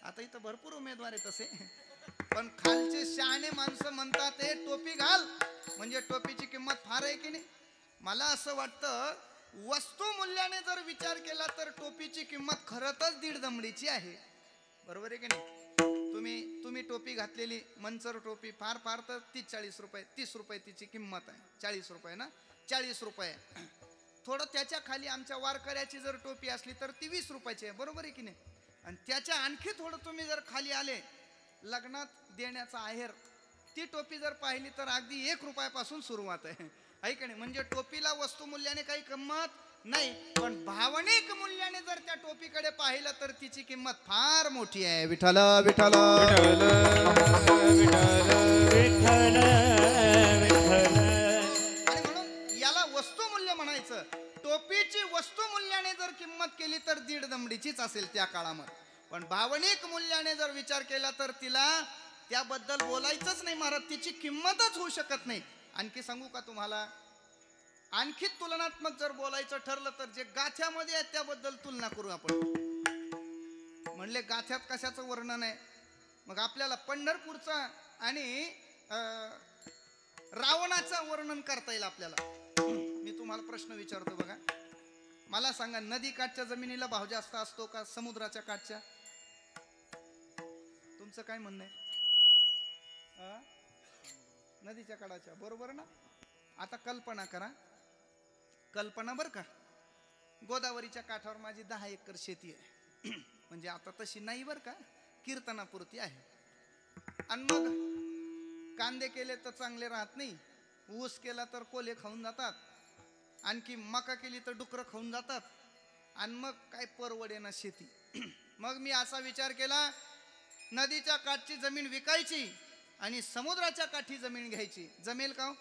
आता इथं भरपूर उमेदवार आहेत तसे, पण खालचे शहाणे माणसं म्हणतात ते टोपी घाल म्हणजे टोपीची किंमत फार आहे की नाही. मला असं वाटतं वस्तू मूल्याने जर विचार केला तर टोपीची किंमत खरंच 1.5 दमडीची आहे, बरोबर आहे की नाही. तुम्ही टोपी घातलेली मंचर टोपी फार फार तर 30-40 रुपये, 30 रुपये तिची किंमत आहे. 40 रुपये ना, 40 रुपये. थोडं त्याच्या खाली आमच्या वारकऱ्याची जर टोपी असली तर ती 20 रुपयाची आहे, बरोबर आहे की नाही. आणि त्याच्या आणखी थोडं तुम्ही जर खाली आले, लग्नात देण्याचा आहेर, ती टोपी जर पाहिली तर अगदी 1 रुपयापासून सुरुवात आहे का नाही. म्हणजे टोपीला वस्तू मूल्याने काही किंमत नाही, पण भावनिक मूल्याने जर त्या टोपीकडे पाहिलं तर तिची किंमत फार मोठी आहे. विठ्ठल विठ्ठल विठ्ठल विठ्ठल विठ्ठल. आणि म्हणून याला वस्तू मूल्य म्हणायचं. टोपीची वस्तू मूल्याने जर किंमत केली तर 1.5 दमडीचीच असेल त्या काळामध्ये, पण भावनिक मूल्याने जर विचार केला तर तिला त्याबद्दल बोलायचंच नाही महाराज, तिची किंमतच होऊ शकत नाही. आणखी सांगू का तुम्हाला, आणखी तुलनात्मक जर बोलायचं ठरलं तर जे गाथ्यामध्ये आहे त्याबद्दल तुलना करू आपण. म्हणले गाथ्यात कशाचं वर्णन आहे, मग आपल्याला पंढरपूरचा आणि रावणाचं वर्णन करता येईल आपल्याला. मी तुम्हाला प्रश्न विचारतो बघा, मला सांगा नदी काठच्या जमिनीला भाव जास्त असतो का समुद्राच्या काठच्या. तुमचं काय म्हणणं आहे. नदीच्या काठाच्या, बरोबर ना. आता कल्पना करा, कल्पना बर का, गोदावरीच्या काठावर माझी 10 एकर शेती आहे. म्हणजे आता तशी नाही बर का, कीर्तनापुरती आहे. आणि मग कांदे केले तर चांगले राहत नाही, ऊस केला तर कोले खाऊन जातात, आणखी मका केली तर डुकरं खाऊन जातात, आणि मग काय परवडे ना शेती. मग मी असा विचार केला, नदीच्या काठची जमीन विकायची आणि समुद्राच्या काठी जमीन घ्यायची. जमेल का.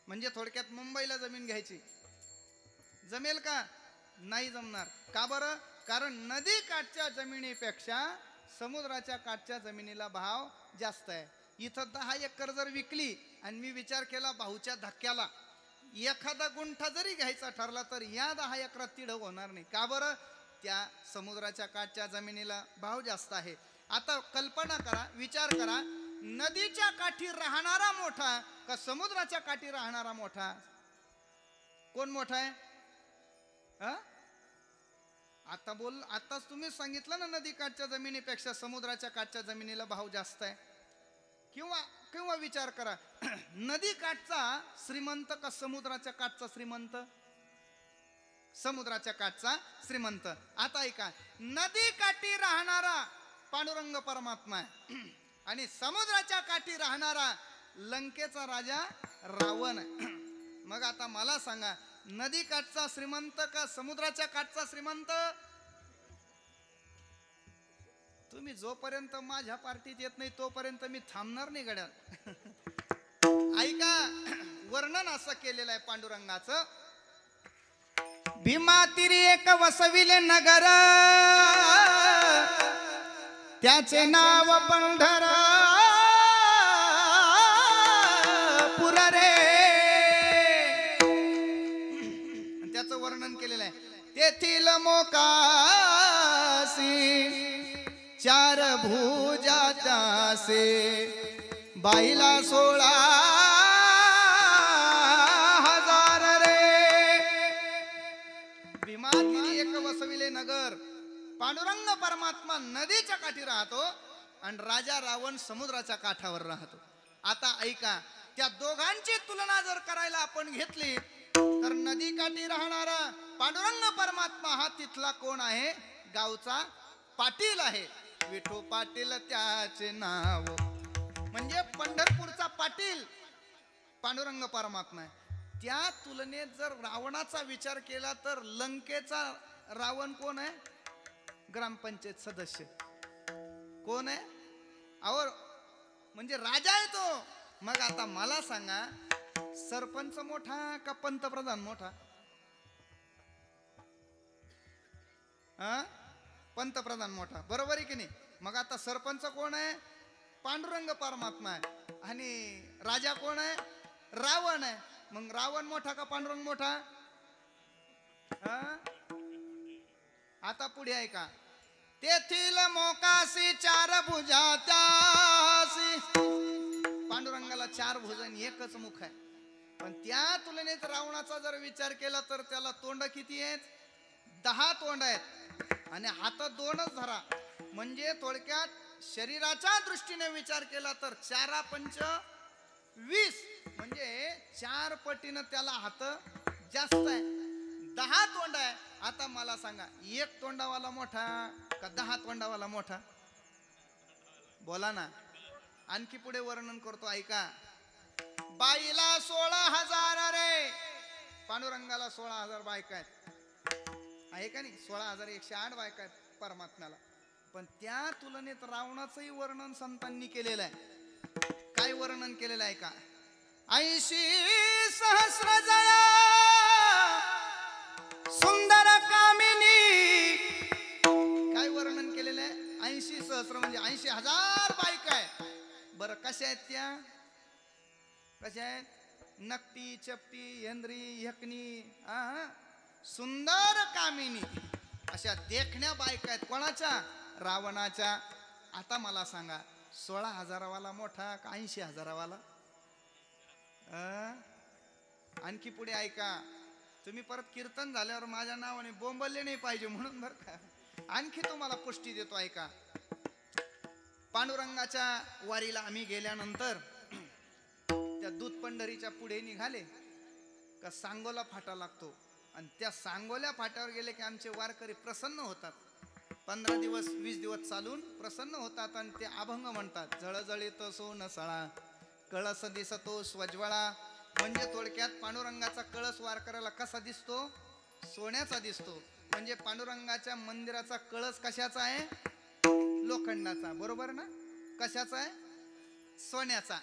म्हणजे थोडक्यात मुंबईला जमीन घ्यायची, जमेल का. नाही जमणार. का बरं, कारण नदी काठच्या जमिनीपेक्षा समुद्राच्या काठच्या जमिनीला भाव जास्त आहे. इथं 10 एकर जर विकली आणि मी विचार केला भाऊच्या धक्क्याला एखादा गुंठा जरी घ्यायचा ठरला तर या 10 एकरात तिढ होणार नाही. का बरं? त्या समुद्राच्या काठच्या जमिनीला भाव जास्त आहे. आता कल्पना करा, विचार करा, नदीच्या काठी राहणारा मोठा का समुद्राच्या काठी राहणारा मोठा? कोण मोठा आहे? आताच तुम्ही सांगितलं ना, नदी काठच्या जमिनीपेक्षा समुद्राच्या काठच्या जमिनीला भाव जास्त आहे. किंवा विचार करा, नदी काठचा श्रीमंत का समुद्राच्या काठचा श्रीमंत? समुद्राच्या काठचा श्रीमंत. आता ऐका, नदी काठी राहणारा पांडुरंग परमात्मा आहे आणि समुद्राच्या काठी राहणारा लंकेचा राजा रावण आहे. मग आता मला सांगा, नदी काठचा श्रीमंत का समुद्राच्या काठचा श्रीमंत? तुम्ही जोपर्यंत माझ्या पार्टीत येत नाही तोपर्यंत मी थांबणार नाही गड्या. ऐका, वर्णन असं केलेलं आहे पांडुरंगाचं. भीमा तिरी एक वसविले नगर, त्याचे नाव पंढर पुर रे. त्याचं वर्णन केलेलं आहे. तेथील मोकासी 4 भुजा त्यासे, बाईला 16,000 रे. भीमा तिरी एक वसविले नगर. पांडुरंग परमात्मा नदीच्या काठी राहतो आणि राजा रावण समुद्राच्या काठावर राहतो. आता ऐका, त्या दोघांची तुलना जर करायला आपण घेतली तर नदी काठी राहणारा पांडुरंग परमात्मा हा तिथला कोण आहे? गावचा पाटील आहे. विठू पाटील त्याचे नाव, म्हणजे पंढरपूरचा पाटील पांडुरंग परमात्मा आहे. त्या तुलनेत जर रावणाचा विचार केला तर लंकेचा रावण कोण आहे? ग्रामपंचायत सदस्य. कोण आहे? और म्हणजे राजा आहे तो. मग आता मला सांगा, सरपंच मोठा का पंतप्रधान मोठा? पंतप्रधान मोठा, बरोबर आहे की नाही? मग आता सरपंच कोण आहे? पांडुरंग परमात्मा आहे. आणि राजा कोण आहे? रावण आहे. मग रावण मोठा का पांडुरंग मोठा? आता पुढे आहे का, तेथील मोकासी 4 भुजा त्यासी. पांडुरंगाला 4 भुजा आणि एकच मुख आहे. पण त्या तुलनेत रावणाचा जर विचार केला तर त्याला तोंड किती आहेत? 10 तोंड आहेत आणि हात 2च धरा. म्हणजे थोडक्यात शरीराच्या दृष्टीने विचार केला तर 4 पंच 20, म्हणजे 4 पटीनं त्याला हात जास्त आहे. 10 तोंड आहे. आता मला सांगा, 1 तोंडावाला मोठा का 10 तोंडावाला मोठा? बोला ना. आणखी पुढे वर्णन करतो, ऐका. बाईला 16,000 रे. पांडुरंगाला 16,000 बायका आहेत, आहे का नाही? 16,108 बायका आहेत परमात्म्याला. पण त्या तुलनेत रावणाचंही वर्णन संतांनी केलेलं आहे. काय वर्णन केलेलं आहे का? 80 सहस्र जया सुंदर कामिनी. काय वर्णन केलेलं आहे? 80 सहस्र म्हणजे 80,000 बायका आहे. बरं, कशा आहेत त्या? कशा आहेत? नकटी, चपटी, हेंद्री, हकनी, सुंदर कामिनी, अशा देखण्या बायका आहेत. कोणाच्या? रावणाच्या. आता मला सांगा, 16,000 वाला मोठा का 80,000 वाला? आणखी पुढे ऐका. तुम्ही परत कीर्तन झाल्यावर माझ्या नावाने बोंबलले नाही पाहिजे म्हणून बरं का. आणखी तुम्हाला पुष्टी देतो, ऐका. पांडुरंगाच्या वारीला आम्ही गेल्यानंतर त्या दूध पंढरीच्या पुढे निघाले का सांगोला फाटा लागतो आणि त्या सांगोल्या फाट्यावर गेले की आमचे वारकरी प्रसन्न होतात. 15 दिवस 20 दिवस चालून प्रसन्न होतात आणि ते अभंग म्हणतात. जळजळीत सोन सळा, कळस दिसतो स्वज्वळा. म्हणजे थोडक्यात पांडुरंगाचा कळस वारकऱ्याला कसा दिसतो? सोन्याचा दिसतो. म्हणजे पांडुरंगाच्या मंदिराचा कळस कशाचा आहे? लोखंडाचा, बरोबर ना? कशाचा आहे? सोन्याचा.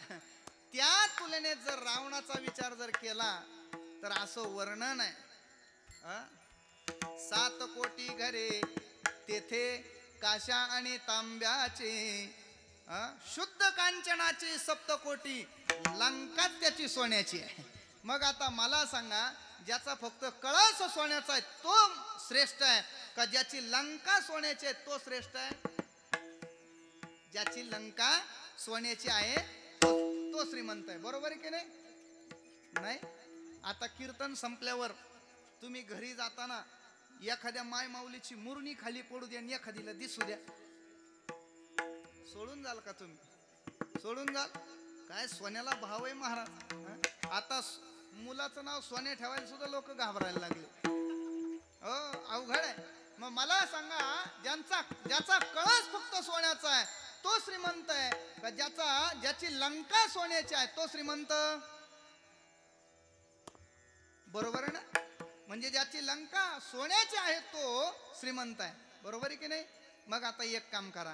त्या तुलनेत जर रावणाचा विचार जर केला तर असं वर्णन आहे. 7 कोटी घरे तेथे काशा आणि तांब्याचे, शुद्ध कांचनाची सप्तकोटी लंका त्याची सोन्याची आहे. मग आता मला सांगा, ज्याचा फक्त कळस सोन्याचा आहे तो श्रेष्ठ आहे का ज्याची लंका सोन्याची आहे तो श्रेष्ठ आहे? ज्याची लंका सोन्याची आहे तो श्रीमंत आहे. बरोबर आहे की नाही? नाही. आता कीर्तन संपल्यावर तुम्ही घरी जाताना एखाद्या माय माऊलीची मुरणी खाली पडू द्या आणि एखादीला दिसू द्या, सोडून जाल का तुम्ही? सोडून जाल? काय सोन्याला भाव आहे महाराज. आता मुलाचं नाव सोन्या ठेवायला सुद्धा लोक घाबरायला लागले. हो, अवघड आहे. मग मला सांगा, ज्याचा कळस फक्त सोन्याचा आहे तो श्रीमंत आहे का ज्याची लंका सोन्याची आहे तो श्रीमंत? बरोबर आहे ना? म्हणजे ज्याची लंका सोन्याची आहे तो श्रीमंत आहे. बरोबर आहे की नाही? मग आता एक काम करा.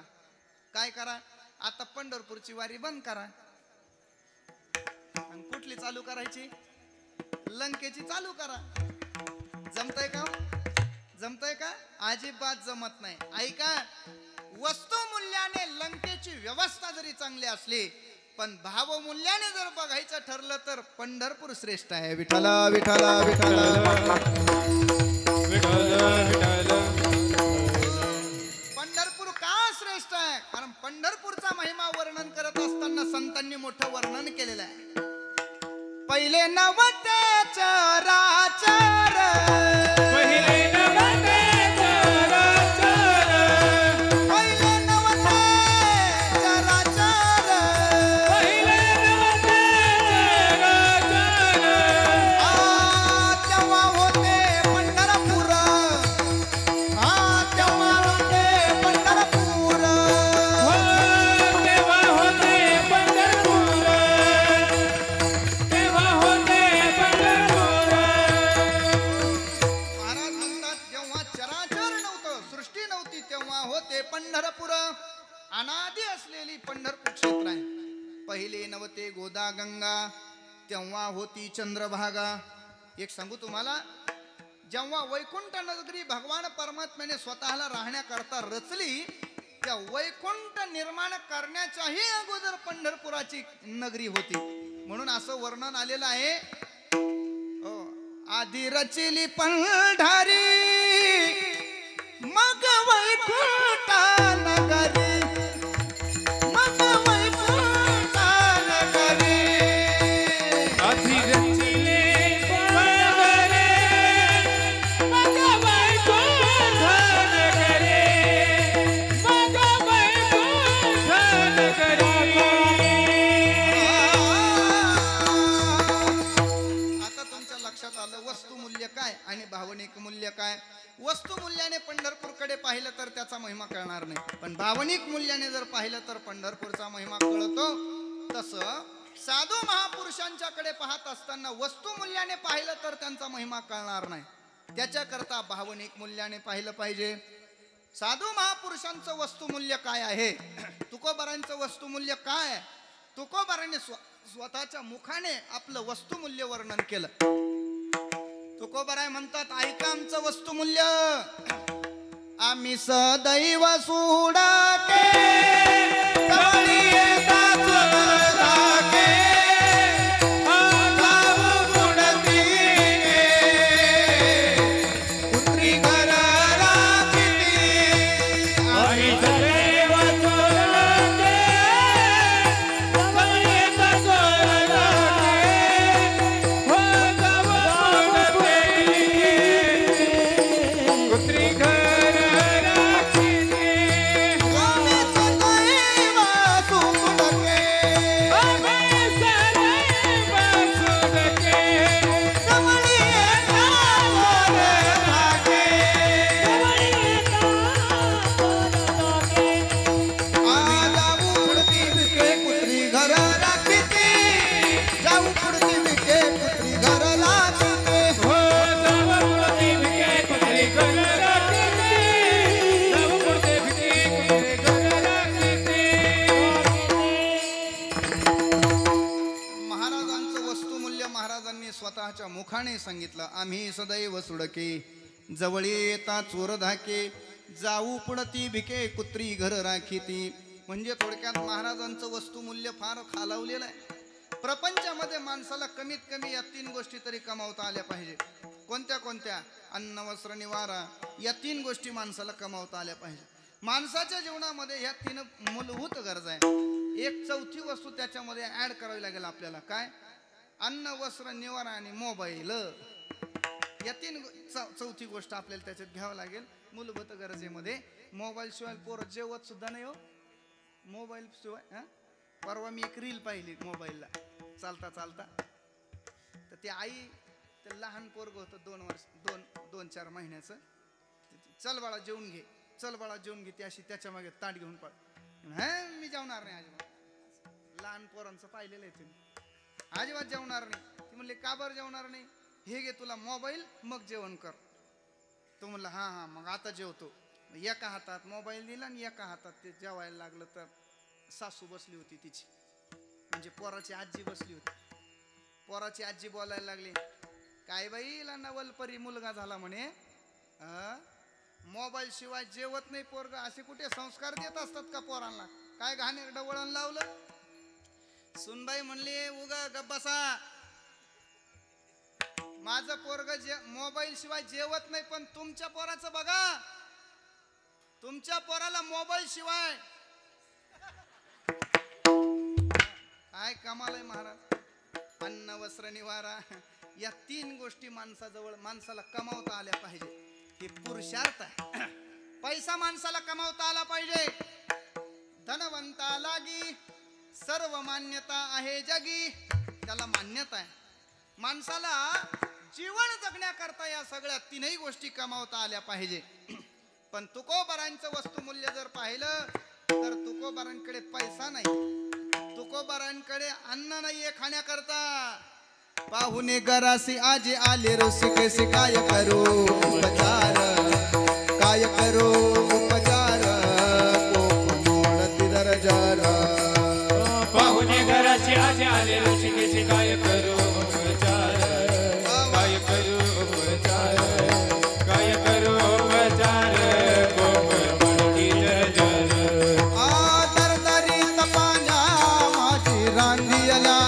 काय करा? आता पंढरपूरची वारी बंद करा आणि कुठली चालू करायची? लंकेची चालू करा. जमतंय का? जमतंय का? अजिबात जमत नाही. ऐका, वस्तू मूल्याने लंकेची व्यवस्था जरी चांगली असली पण भावमूल्याने जर बघायचं ठरलं तर पंढरपूर श्रेष्ठ आहे. विठ्ठला विठ्ठला विठ्ठला पंढरपूर का श्रेष्ठ आहे? कारण पंढरपूरचा महिमा वर्णन करत असताना संतांनी मोठं वर्णन केलेलं आहे. पहिले नवते चराचर, पहिले नवते चराचर, पहिले नवते चराचर, पहिले नवते चराचर. तेव्हा होते पंढरपूर, तेव्हा होते पंढरपूर, हो, तेव्हा होते पंढरपूर, तेव्हा होते पंढरपूर. महाराज म्हणतात जेव्हा चराचर नव्हतं, सृष्टी नव्हती, तेव्हा होते पंढरपूर. अनादी असलेली पंढरपूर क्षेत्र आहे. पहिले नवते गोदा गंगा, तेव्हा होती चंद्रभागा. एक सांगू तुम्हाला, जेव्हा वैकुंठ नगरी भगवान परमात्म्याने स्वतःला राहण्याकरता रचली, त्या वैकुंठ निर्माण करण्याच्याही अगोदर पंढरपुराची नगरी होती. म्हणून असं वर्णन आलेलं आहे, आधी रचिली पंढरी मग वैकुंठ नगरी, मग वैकुंठ नगरी. आधी रचिले पंढरे, मग वैकुंठ नगरे, मग वैकुंठ नगरे. आता तुमच्या लक्षात आलं वस्तुमूल्य काय आणि भावनिक मूल्य काय. वस्तुमूल्याने पंढरपूरकडे पाहिलं तर त्याचा महिमा कळणार नाही, पण भावनिक मूल्याने जर पाहिलं तर पंढरपूरचा महिमा कळतो. तसं साधू महापुरुषांच्याकडे पाहत असताना वस्तुमूल्याने पाहिलं तर त्यांचा महिमा कळणार नाही. त्याच्याकरता भावनिक मूल्याने पाहिलं पाहिजे. साधू महापुरुषांचं वस्तुमूल्य काय आहे? तुकोबारांचं वस्तुमूल्य काय आहे? तुकोबारांनी स्वतःच्या मुखाने आपलं वस्तुमूल्य वर्णन केलं. तुकोबाराय म्हणतात, ऐका आमचं वस्तुमूल्य. आम्ही सदैव सुडाके कवळी येतात सुडाके, जाऊ बुडती पुत्री घर राखिती. आम्ही सदैव चोरटे, कवळीत चोरटे, हो जाऊ बुडते, पुत्री घर राखिते. आम्ही सदैव सुडके आम्ही सदैव सुडके, कवळी येतात सुडाके. जाऊ पुढती विके पुत्री घर राखीती, जाऊ पुढती विके पुत्री घर राखीती. हो जाऊ बुडते भिके, पुत्री घर राखिते, जाऊ बुडते भिके, पुत्री घर राखिते. महाराजांचं वस्तुमूल्य महाराजांनी स्वतःच्या मुखाने सांगितलं. आम्ही सदैव सुडके, जवळी येता चोर धाके, जाऊ पुढती भिके कुत्री घर राखीती. म्हणजे थोडक्यात महाराजांचं वस्तुमूल्य फार खालावलेलं आहे. प्रपंचामध्ये माणसाला कमीत कमी या 3 गोष्टी तरी कमावता आल्या पाहिजे. कोणत्या कोणत्या? अन्न, वस्त्र, निवारा. या 3 गोष्टी माणसाला कमावता आल्या पाहिजे. माणसाच्या जीवनामध्ये ह्या 3 मूलभूत गरजा आहे. एक चौथी वस्तू त्याच्यामध्ये ऍड करावी लागेल आपल्याला. काय? अन्न, वस्त्र, निवारा आणि मोबाईल. या 3 चौथी गोष्ट आपल्याला त्याच्यात घ्यावं लागेल. मूलभूत गरजेमध्ये मोबाईल शिवाय पोरं जेवत सुद्धा नाही हो. मोबाईल शिवाय परवा मी एक रील पाहिली मोबाईलला चालता चालता. तर ती आई, ते लहान पोरग होतं 2-4 महिन्याचं. चल बाळा जेवून घे, चल बाळा जेवून घे. ती अशी त्याच्या मागे ताट घेऊन पळ. मी जेवणार नाही अजिबात. लहान पोरांचं पाहिलेलं आहे तुम्ही. अजिबात जेवणार नाही. ती म्हणले का बरं जेवणार नाही? हे घे तुला मोबाईल, मग जेवण कर. तो म्हणला हां मग आता जेवतो. एका हातात मोबाईल दिला आणि एका हातात ते जेवायला लागलं. तर सासू बसली होती तिची, म्हणजे पोराची आजी बसली होती. पोराची आजी बोलायला लागली, काय बाईला नवलपरी मुलगा झाला म्हणे, मोबाईल शिवाय जेवत नाही पोरग. असे कुठे संस्कार देत असतात का पोरांना? काय घाणेरडं वळण लावलं. सुनबाई म्हणली उगा गप्प बसा, माझं पोरग मोबाईल शिवाय जेवत नाही. पण तुमच्या पोराचं बघा, तुमच्या पोराला मोबाईल शिवाय काय कमाल आहे महाराज. अन्न, वस्त्र, निवारा या 3 गोष्टी माणसाजवळ माणसाला कमावता आल्या पाहिजे. हे पुरुषार्थ आहे. पैसा माणसाला कमावता आला पाहिजे. धनवंता लागी सर्व मान्यता आहे जगी. त्याला मान्यता आहे. माणसाला जीवन जगण्याकरता या सगळ्या 3ही गोष्टी कमावता आल्या पाहिजे. पण तुकोबारांचं वस्तुमूल्य जर पाहिलं तर तुकोबारांकडे पैसा नाही, तुकोबारांकडे अन्न नाहीये खाण्याकरता. पाहुणे घरासी आजी आले ऋषिकेशी, काय करू उपचार, काय करू उपचार, कोप मोडती दर्जार. पाहुणे घराची आजी आले ऋषिकेशी, काय करू उपचार, काय करू उपचार, काय करू उपचार, कोप मोडती दर्जार. दरदरीत पाण्या माझी रांधियला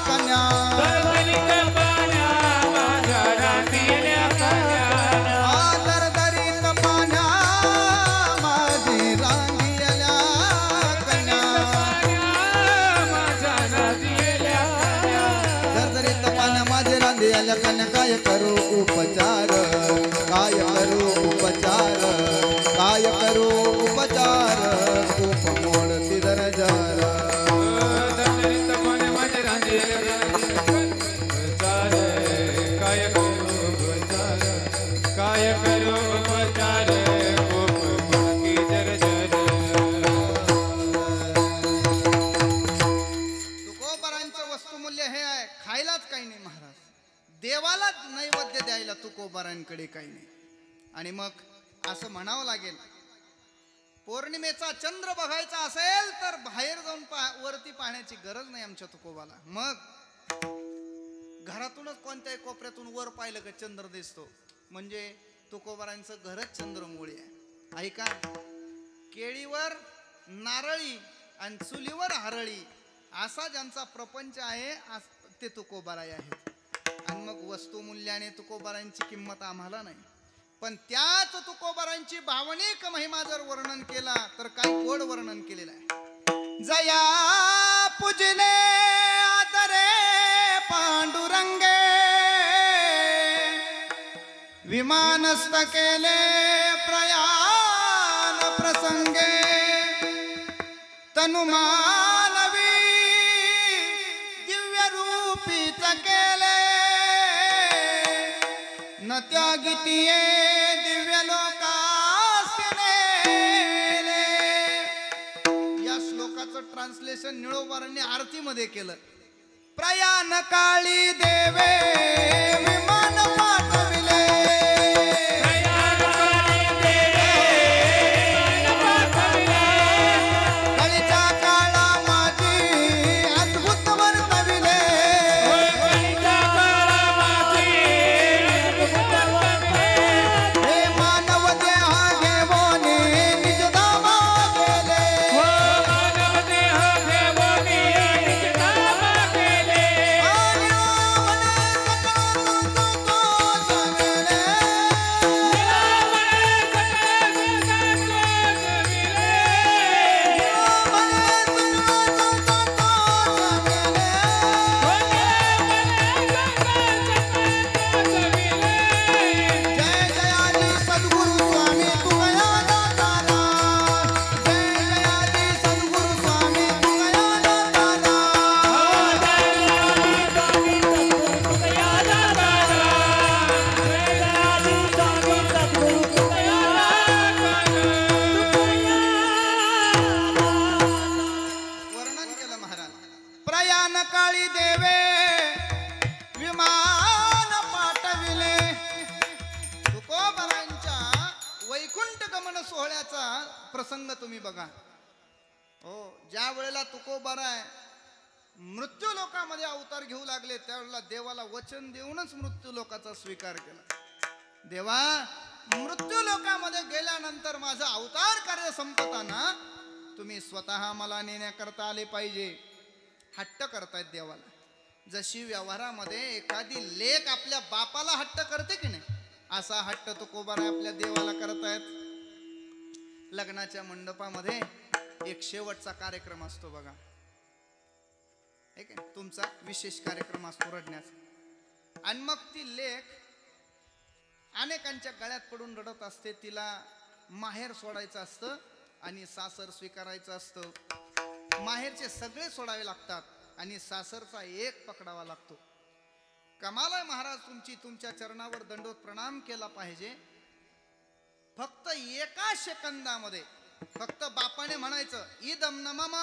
कन्या, दरदरीत पाण्या माझ्या रांधियल्या कन्या, दरदरीत पाण्या माझी रांधियल्या कन्या, माझ्या रांधियल्या कन्या, दरदरीत पाण्या माझी रांधियल्या कन्या. काय करू उपचार, काय करू उपचार, काय करू उपचार, खूप मोडती दर्जार. दरदरीत पाण्या माझ्या रांधियल्या उपचार, काय करू उपचार, काय करू उपचार, कोप मोडती दर्जार. तुकोबारांचं वस्तुमूल्य हे आहे, खायलाच काही नाही महाराज. देवालाच नैवेद्य द्यायला तुकोबारांकडे काही नाही. आणि मग असं म्हणावं लागेल, पौर्णिमेचा चंद्र बघायचा असेल तर बाहेर जाऊन वरती पाहण्याची गरज नाही आमच्या तुकोबाला. मग घरातूनच कोणत्याही कोपऱ्यातून वर पाहिलं का चंद्र दिसतो. म्हणजे तुकोबारांचं घरच चंद्रमुळी आहे. ऐका, केळीवर नारळी आणि चुलीवर हरळी असा ज्यांचा प्रपंच आहे ते तुकोबाराय आहेत. आणि मग वस्तुमूल्याने तुकोबारांची किंमत आम्हाला नाही. पण त्याच तुकोबारांची भावनिक महिमा जर वर्णन केला तर काय गोड वर्णन केलेलं आहे. जया पूजले आदरे पांडुरंगे, विमानस्थ केले प्रयाण प्रसंगे, तनुमानवी दिव्य रूपीच केले, न त्यागितीये दिव्य लोकास नेले. या श्लोकाचं ट्रान्सलेशन निळोबारांनी आरतीमध्ये केलं. प्रयाण काळी देवे विमान पाठविले, कळीच्या काळा माझी अद्भुत वर्तविले, हे मानव देहा घेवोनी निज धामा गेले. सोहळ्याचा प्रसंग तुम्ही बघा. हो, ज्या वेळेला तुकोबाराय मृत्यू लोकामध्ये अवतार घेऊ लागले त्यावेळेला देवाला वचन देऊनच मृत्यू लोकाचा स्वीकार केला. देवा, मृत्यू लोकामध्ये गेल्यानंतर माझं अवतार कार्य संपताना तुम्ही स्वतः मला नेण्याकरता आले पाहिजे. हट्ट करतायत देवाला. जशी व्यवहारामध्ये एखादी लेक आपल्या बापाला हट्ट करते की नाही, असा हट्ट तुकोबाराय आपल्या देवाला करतायत. लग्नाच्या मंडपामध्ये एक शेवटचा कार्यक्रम असतो बघा, तुमचा विशेष कार्यक्रम असतो रडण्याचा. आणि मग ती लेक अनेकांच्या गळ्यात पडून रडत असते. तिला माहेर सोडायचं असतं आणि सासर स्वीकारायचं असतं. माहेरचे सगळे सोडावे लागतात आणि सासरचा एक पकडावा लागतो. कमाल आहे महाराज तुमची. तुमच्या चरणावर दंडोत प्रणाम केला पाहिजे. फक्त एका सेकंदामध्ये फक्त बापाने म्हणायचं इदम न मम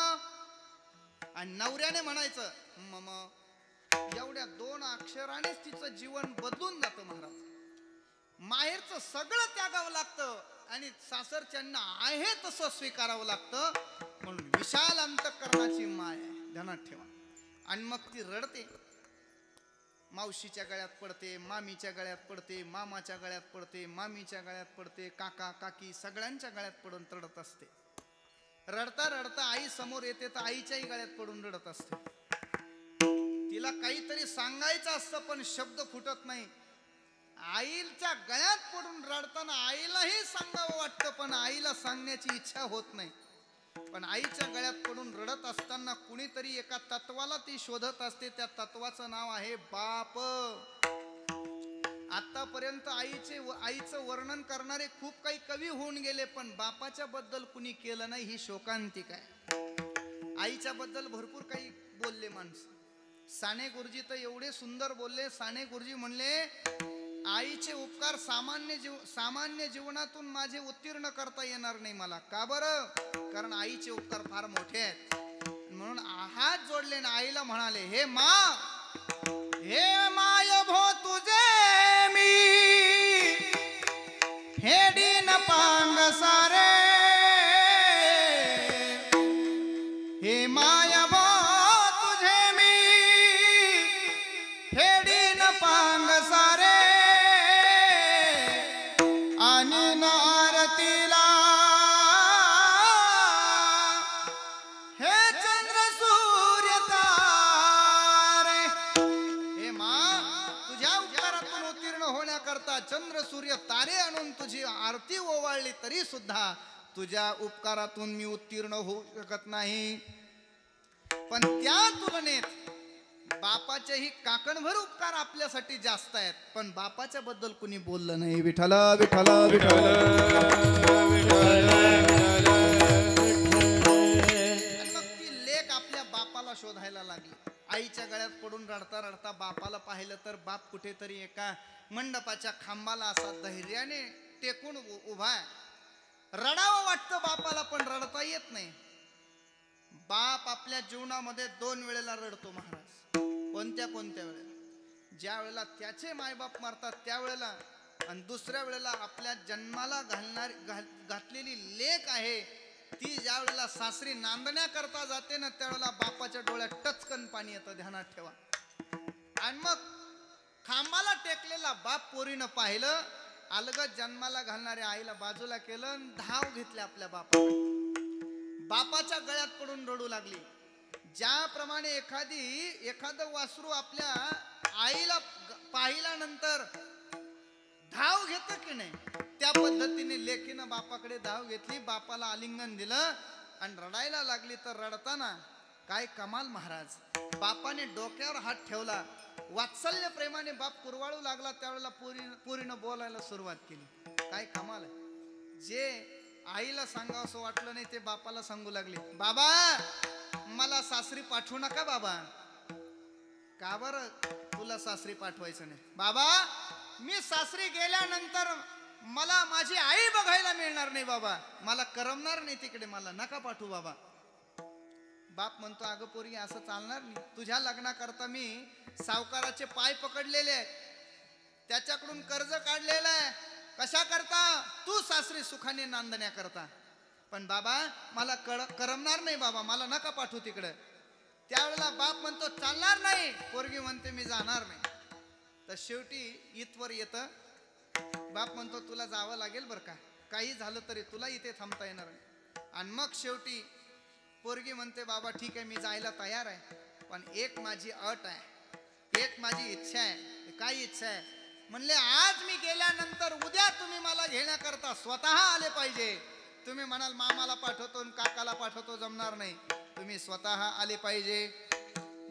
आणि नवऱ्याने म्हणायचं मम, एवढ्या 2 अक्षरानेच तिचं जीवन बदलून जातं महाराज. माहेरचं सगळं त्यागावं लागतं आणि सासरच्यांना आहे तसं स्वीकारावं लागतं. म्हणून विशाल अंतःकरणाची माय आहे, ध्यानात ठेवा. आणि मग ती रडते. मावशीच्या गळ्यात पडते, मामीच्या गळ्यात पडते, मामाच्या गळ्यात पडते, मामीच्या गळ्यात पडते, काका काकी सगळ्यांच्या गळ्यात पडून रडत असते. रडता रडता आई समोर येते तर आईच्याही गळ्यात पडून रडत असते. तिला काहीतरी सांगायचं असतं पण शब्द फुटत नाही. आईच्या गळ्यात पडून रडताना आईलाही सांगावं वाटतं पण आईला सांगण्याची इच्छा होत नाही. पण आईच्या गळ्यात पडून रडत असताना कुणीतरी एका तत्वाला ती शोधत असते. त्या तत्वाचं नाव आहे बाप. आतापर्यंत आईचं वर्णन करणारे खूप काही कवी होऊन गेले पण बापाच्या बद्दल कुणी केलं नाही, ही शोकांतिक आहे. आईच्या बद्दल भरपूर काही बोलले माणसं. साने गुरुजी तर एवढे सुंदर बोलले. साने गुरुजी म्हणले आईचे उपकार सामान्य जीवनातून माझे उत्तीर्ण करता येणार नाही मला. का बरं? कारण आईचे उपकार फार मोठे आहेत. म्हणून हात जोडले ना आईला म्हणाले हे माय भो तुझे मी हेडीन पांग सारे, हे माय भो तुझे मी हेडीन पांग सारे, आणि नारतीला हे चंद्र सूर्य तारे. हे मा, तुझ्या उपकारातून उत्तीर्ण होण्याकरता चंद्र सूर्य तारे आणून तुझी आरती ओवाळली तरी सुद्धा तुझ्या उपकारातून मी उत्तीर्ण होऊ शकत नाही. पण त्या तुलनेत बापाचेही काकणभर उपकार आपल्यासाठी जास्त आहेत. पण बापाच्या बद्दल कुणी बोललं नाही. विठ्ठल विठ्ठल विठ्ठल. मग ती लेक आपल्या बापाला शोधायला लागली. आईच्या गळ्यात पडून रडता रडता बापाला पाहिलं तर बाप कुठेतरी एका मंडपाच्या खांबाला असा धैर्याने टेकून उभा आहे. रडावं वाटतं बापाला पण रडता येत नाही. बाप आपल्या जीवनामध्ये 2 वेळेला रडतो महाराज. कोणत्या वेळेला? ज्या वेळेला त्याचे मायबाप मारतात त्यावेळेला, आणि दुसऱ्या वेळेला आपल्या जन्माला घातलेली लेक आहे ती ज्या वेळेला सासरी नांदण्याकरता जाते ना त्यावेळेला बापाच्या डोळ्यात टचकन पाणी येतं, ध्यानात ठेवा. आणि मग खांबाला टेकलेला बाप पोरीनं पाहिलं, अलगद जन्माला घालणाऱ्या आईला बाजूला केलं आणि धाव घेतले आपल्या बापाकडे. बापाच्या गळ्यात पडून रडू लागली. ज्याप्रमाणे एखादं वासरू आपल्या आईला पाहिल्यानंतर धाव घेत की नाही, त्या पद्धतीने लेकीनं बापाकडे धाव घेतली. बापाला आलिंगन दिलं आणि रडायला लागली. तर रडताना काय कमाल महाराज, बापाने डोक्यावर हात ठेवला. वात्सल्य प्रेमाने बाप कुरवाळू लागला. त्यावेळेला पोरीनं बोलायला सुरुवात केली. काय कमाल आहे. जे आईला सांगावं असं वाटलं नाही ते बापाला सांगू लागले. बाबा मला सासरी पाठवू नका बाबा. का बरं तुला सासरी पाठवायचं नाही? बाबा मी सासरी गेल्यानंतर मला माझी आई बघायला मिळणार नाही बाबा, मला करमणार नाही तिकडे, मला नका पाठवू बाबा. बाप म्हणतो अगं पोरी असं चालणार नाही. तुझ्या लग्नाकरता मी सावकाराचे पाय पकडलेले आहेत, त्याच्याकडून कर्ज काढलेलं आहे. कशा करता? तू सासरी सुखाने नांदण्याकरता. पण बाबा मला करमणार नाही बाबा, मला नका पाठवू तिकडं. त्यावेळेला बाप म्हणतो चालणार नाही, पोरगी म्हणते मी जाणार नाही. तर शेवटी इथवर येतं. बाप म्हणतो तुला जावं लागेल बरं का, काही झालं तरी तुला इथे थांबता येणार नाही. आणि मग शेवटी पोरगी म्हणते बाबा ठीक आहे मी जायला तयार आहे, पण एक माझी अट आहे, एक माझी इच्छा आहे. काय इच्छा आहे म्हणले, आज मी गेल्यानंतर उद्या तुम्ही मला घेण्याकरता स्वतः आले पाहिजे. तुम्ही म्हणाल मामाला पाठवतो आणि काकाला पाठवतो, जमणार नाही, तुम्ही स्वतः आले पाहिजे.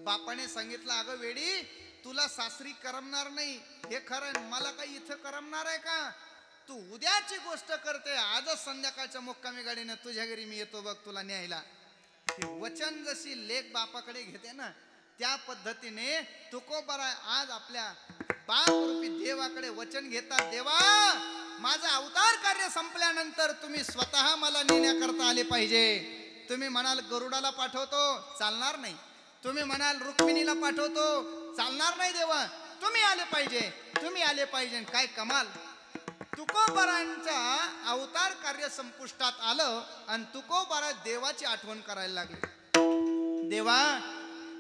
बापाने सांगितलं अगं वेडी, तुला सासरी करमणार नाही हे खरं, मला काही इथं करमणार आहे का? तू उद्याची गोष्ट करते, आजच संध्याकाळच्या मुक्कामी गाडीनं तुझ्या घरी मी येतो बघ तुला न्यायला. हे वचन जशी लेक बापाकडे घेते ना, त्या पद्धतीने तुकोबारा आज आपल्या बाप रूपी देवाकडे वचन घेतात. देवा, माझं अवतार कार्य संपल्यानंतर तुम्ही स्वतः मला नेण्याकरता आले पाहिजे. तुम्ही म्हणाल गरुडाला पाठवतो, चालणार नाही. तुम्ही म्हणाल रुक्मिणीला पाठवतो, चालणार नाही. देवा तुम्ही आले पाहिजे, तुम्ही आले पाहिजे. काय कमाल, तुकोबारांच्या अवतार कार्य संपुष्टात आलं आणि तुकोबारा देवाची आठवण करायला लागले. देवा,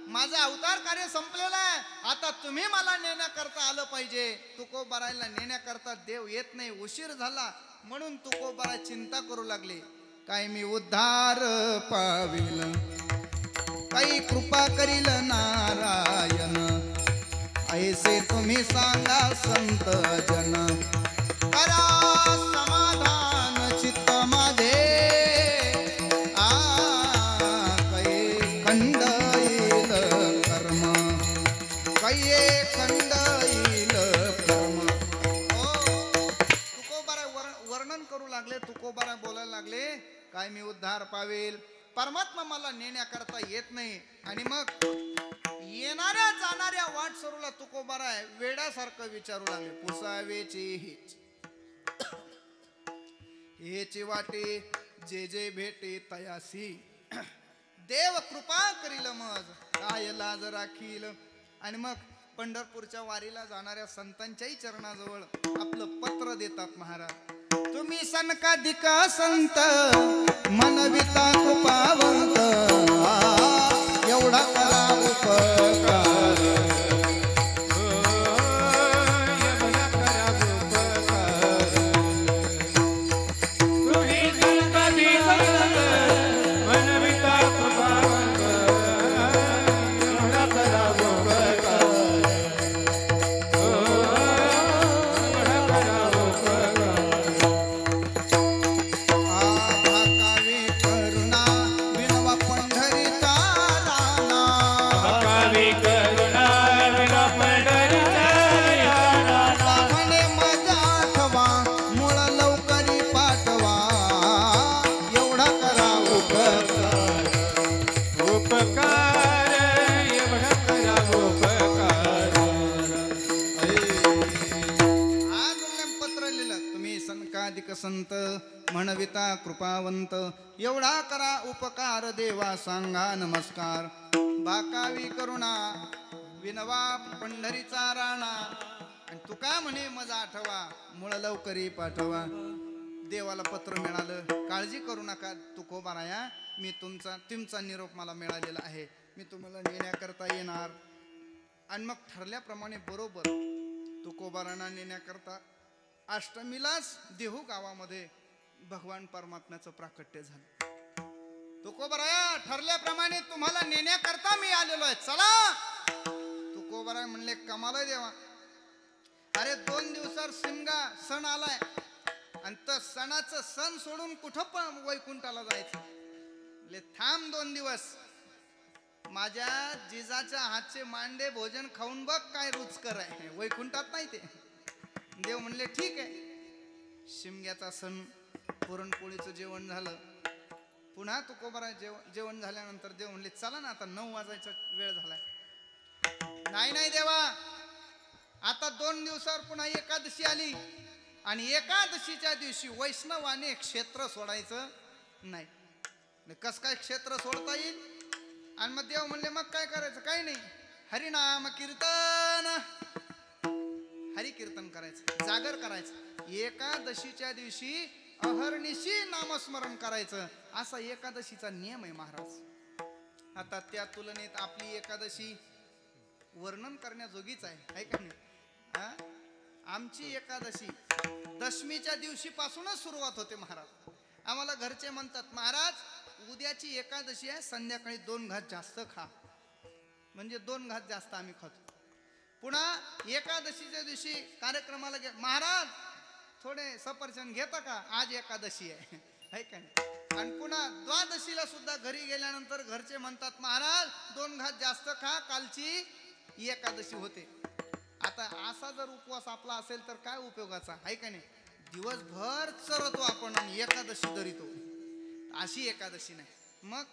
माझं अवतार कार्य संपलेलं आहे, आता तुम्ही मला नेण्याकरता आलं पाहिजे. तुकोबाराला नेण्याकरता देव येत नाही, उशीर झाला. म्हणून तुकोबारा चिंता करू लागले, काय मी उद्धार पाविल, काही कृपा करील नारायण, ऐसे तुम्ही सांगा संत जन, करा समाधान चित्त माझे, कै खंड येईल कर्म, कै खंड येईल कर्म. तुकोबारा वर्णन करू लागले, तुकोबारा बोलायला लागले, काय मी उद्धार पावेल, परमात्मा मला नेण्याकरता येत नाही. आणि मग येणाऱ्या जाणाऱ्या वाटसरूला तुकोबारा वेड्यासारखं विचारू लागले, पुसावेची हीच हेची वाटे, जे जे भेटे तयासी, देव कृपा करील मज, काय लाज राखील. आणि मग पंढरपूरच्या वारीला जाणाऱ्या संतांच्याही चरणाजवळ आपलं पत्र देतात महाराज. तुम्ही सनकाधिक संत, मनविता कृपावंत, एवढा करा उपकार, संत म्हणविता कृपावंत, एवढा करा उपकार, देवा सांगा नमस्कार. बाकावी करुणा, विनवा पंढरीचा राणा, आणि तू काय म्हणे मजा आठवा, मुळ लवकरी पाठवा. देवाला पत्र मिळालं, काळजी करू नका तुकोबाराया, मी तुमचा निरोप मला मिळालेला आहे, मी तुम्हाला नेण्याकरता येणार. आणि मग ठरल्याप्रमाणे बरोबर तुकोबारांना नेण्याकरता अष्टमीलाच देहू गावामध्ये भगवान परमात्म्याचं प्राकट्य झालं. तुकोबाराया, ठरल्याप्रमाणे तुम्हाला नेण्याकरता मी आलेलो आहे, चला. तुकोबाराय म्हणले कमाल आहे देवा, अरे 2 दिवसावर शिमगा सण आलाय आणि तर सणाचं सण सोडून कुठं पण वैकुंठाला जायचं. थांब 2 दिवस, माझ्या जिजाच्या हातचे मांडे भोजन खाऊन बघ काय रुचकर आहे, वैकुंठात नाही ते. देव म्हणले ठीक आहे. शिमग्याचा सण, पुरणपोळीचं जेवण झालं. पुन्हा तुकोबारा जेवण झाल्यानंतर देव म्हणले चला ना, आता 9 वाजायचा वेळ झालाय. नाही देवा, आता 2 दिवसावर पुन्हा एकादशी आली आणि एकादशीच्या दिवशी वैष्णवाने क्षेत्र सोडायचं नाही. कस काय क्षेत्र सोडता येईल? आणि मग देव म्हणले मग काय करायचं? काही नाही, हरिनाम कीर्तन, हरी कीर्तन करायचं, जागर करायचं. एकादशीच्या दिवशी अहर्निशी नामस्मरण करायचं असा एकादशीचा नियम आहे महाराज. आता त्या तुलनेत आपली एकादशी वर्णन करण्याजोगीच आहे का नाही? आमची एकादशी दशमीच्या दिवशीपासूनच सुरुवात होते महाराज. आम्हाला घरचे म्हणतात, महाराज उद्याची एकादशी आहे, संध्याकाळी 2 घास जास्त खा. म्हणजे 2 घास जास्त आम्ही खातो. पुन्हा एकादशीच्या दिवशी कार्यक्रमाला महाराज थोडे सफरचंद घेता का, आज एकादशी आहे का नाही? आणि पुन्हा द्वादशीला सुद्धा घरी गेल्यानंतर घरचे म्हणतात, महाराज 2 घास जास्त खा, कालची एकादशी होते. आता असा जर उपवास आपला असेल तर काय उपयोगाचा आहे का नाही? दिवसभर चरतो आपण आणि एकादशी धरितो, अशी एकादशी नाही. मग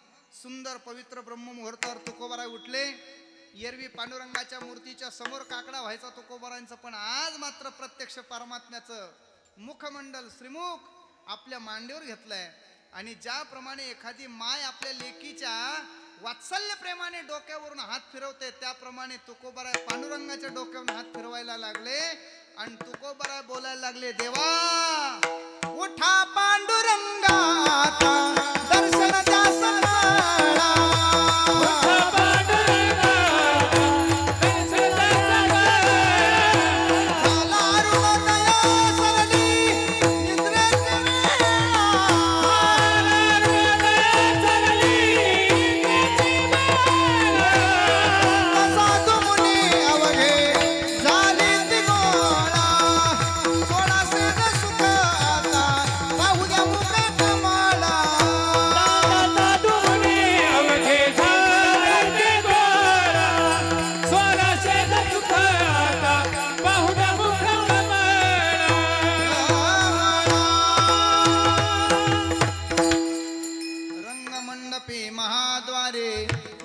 सुंदर पवित्र ब्रह्ममुहूर्तावर तुकोबाराय उठले. एरवी पांडुरंगाच्या मूर्तीच्या समोर काकडा व्हायचा तुकोबारायांचा, पण आज मात्र प्रत्यक्ष परमात्म्याचं मुखमंडल श्रीमुख आपल्या मांडीवर घेतलंय. आणि ज्याप्रमाणे एखादी माय आपल्या लेकीच्या वात्सल्य प्रेमाने डोक्यावरून हात फिरवते, त्याप्रमाणे तुकोबाराय पांडुरंगाच्या डोक्यावरून हात फिरवायला लागले आणि तुकोबाराय बोलायला लागले, देवा उठा पांडुरंगा दर्शन द्या सकाळा.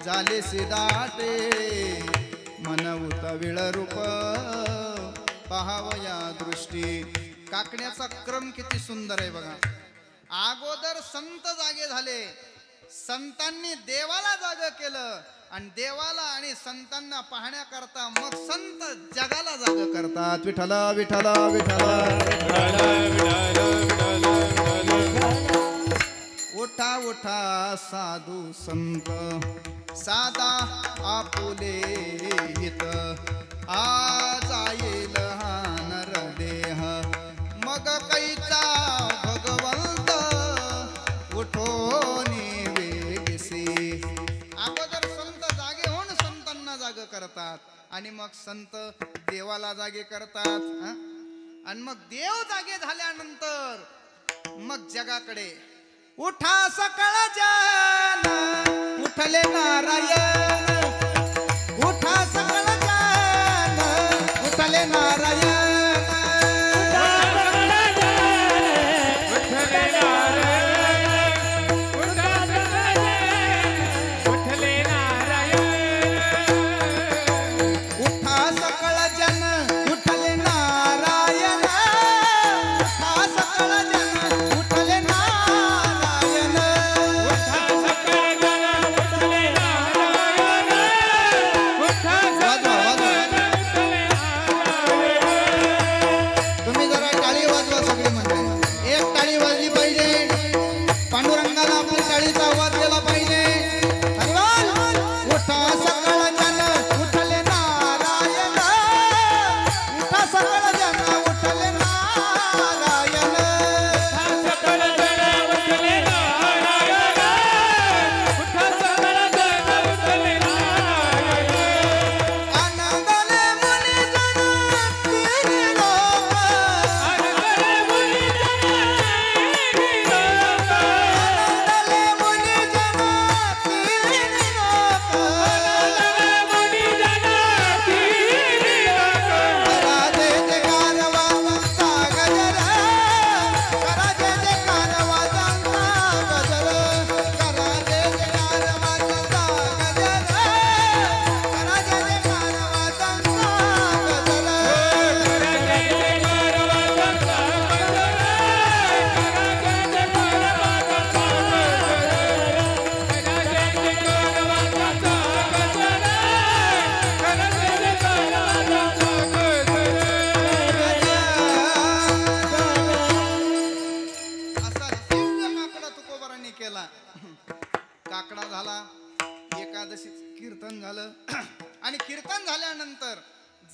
झाले सिदाटे मनवूत विळरूप पहावया दृष्टी. काकण्याचा क्रम किती सुंदर आहे बघा. अगोदर संत जागे झाले, संतांनी देवाला जाग केलं आणि देवाला आणि संतांना पाहण्याकरता मग संत जगाला जाग करतात. विठ्ठल विठ्ठल विठ्ठल. उठा उठा साधू संत साधा आपुले हित, आज येईल हा नरदेह मग कैचा भगवंत उठोनी वेगसी. अगोदर संत जागे होऊन संतांना जाग करतात आणि मग संत देवाला जागे करतात. आणि मग देव जागे झाल्यानंतर मग जगाकडे उठा सकळ जन उठले नारायण. उठा सकळ जन उठले नारायण.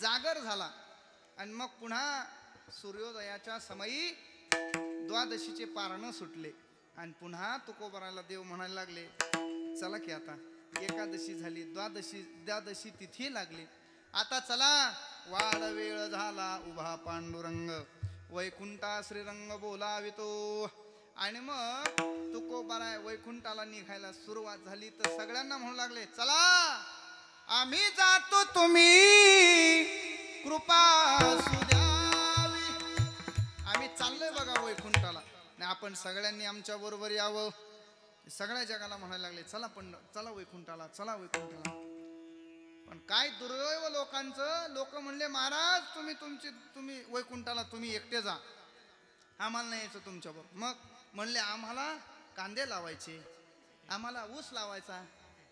जागर झाला आणि मग पुन्हा सूर्योदयाच्या समयी द्वादशीचे पारणं सुटले आणि पुन्हा तुकोबाराला देव म्हणायला लागले, चला की आता एकादशी झाली, द्वादशी तिथी लागली, आता चला वाढ वेळ झाला उभा पांडुरंग वैकुंठा श्रीरंग बोलावितो. आणि मग तुकोबारा वैकुंठाला निघायला सुरुवात झाली तर सगळ्यांना म्हणू लागले, चला आम्ही जातो तुम्ही कृपा सुद्यावी. आम्ही चाललोय बघा वैकुंठाला आणि आपण सगळ्यांनी आमच्या बरोबर यावं. सगळ्या जगाला म्हणायला लागले, चला चला वैकुंठाला, चला वैकुंठाला. पण काय दुर्दैव लोकांचं, लोक म्हणले महाराज तुम्ही वैकुंठाला तुम्ही एकटे जा, आम्हाला नाही यायचं तुमच्याबरोबर. मग म्हणले आम्हाला कांदे लावायचे, आम्हाला ऊस लावायचा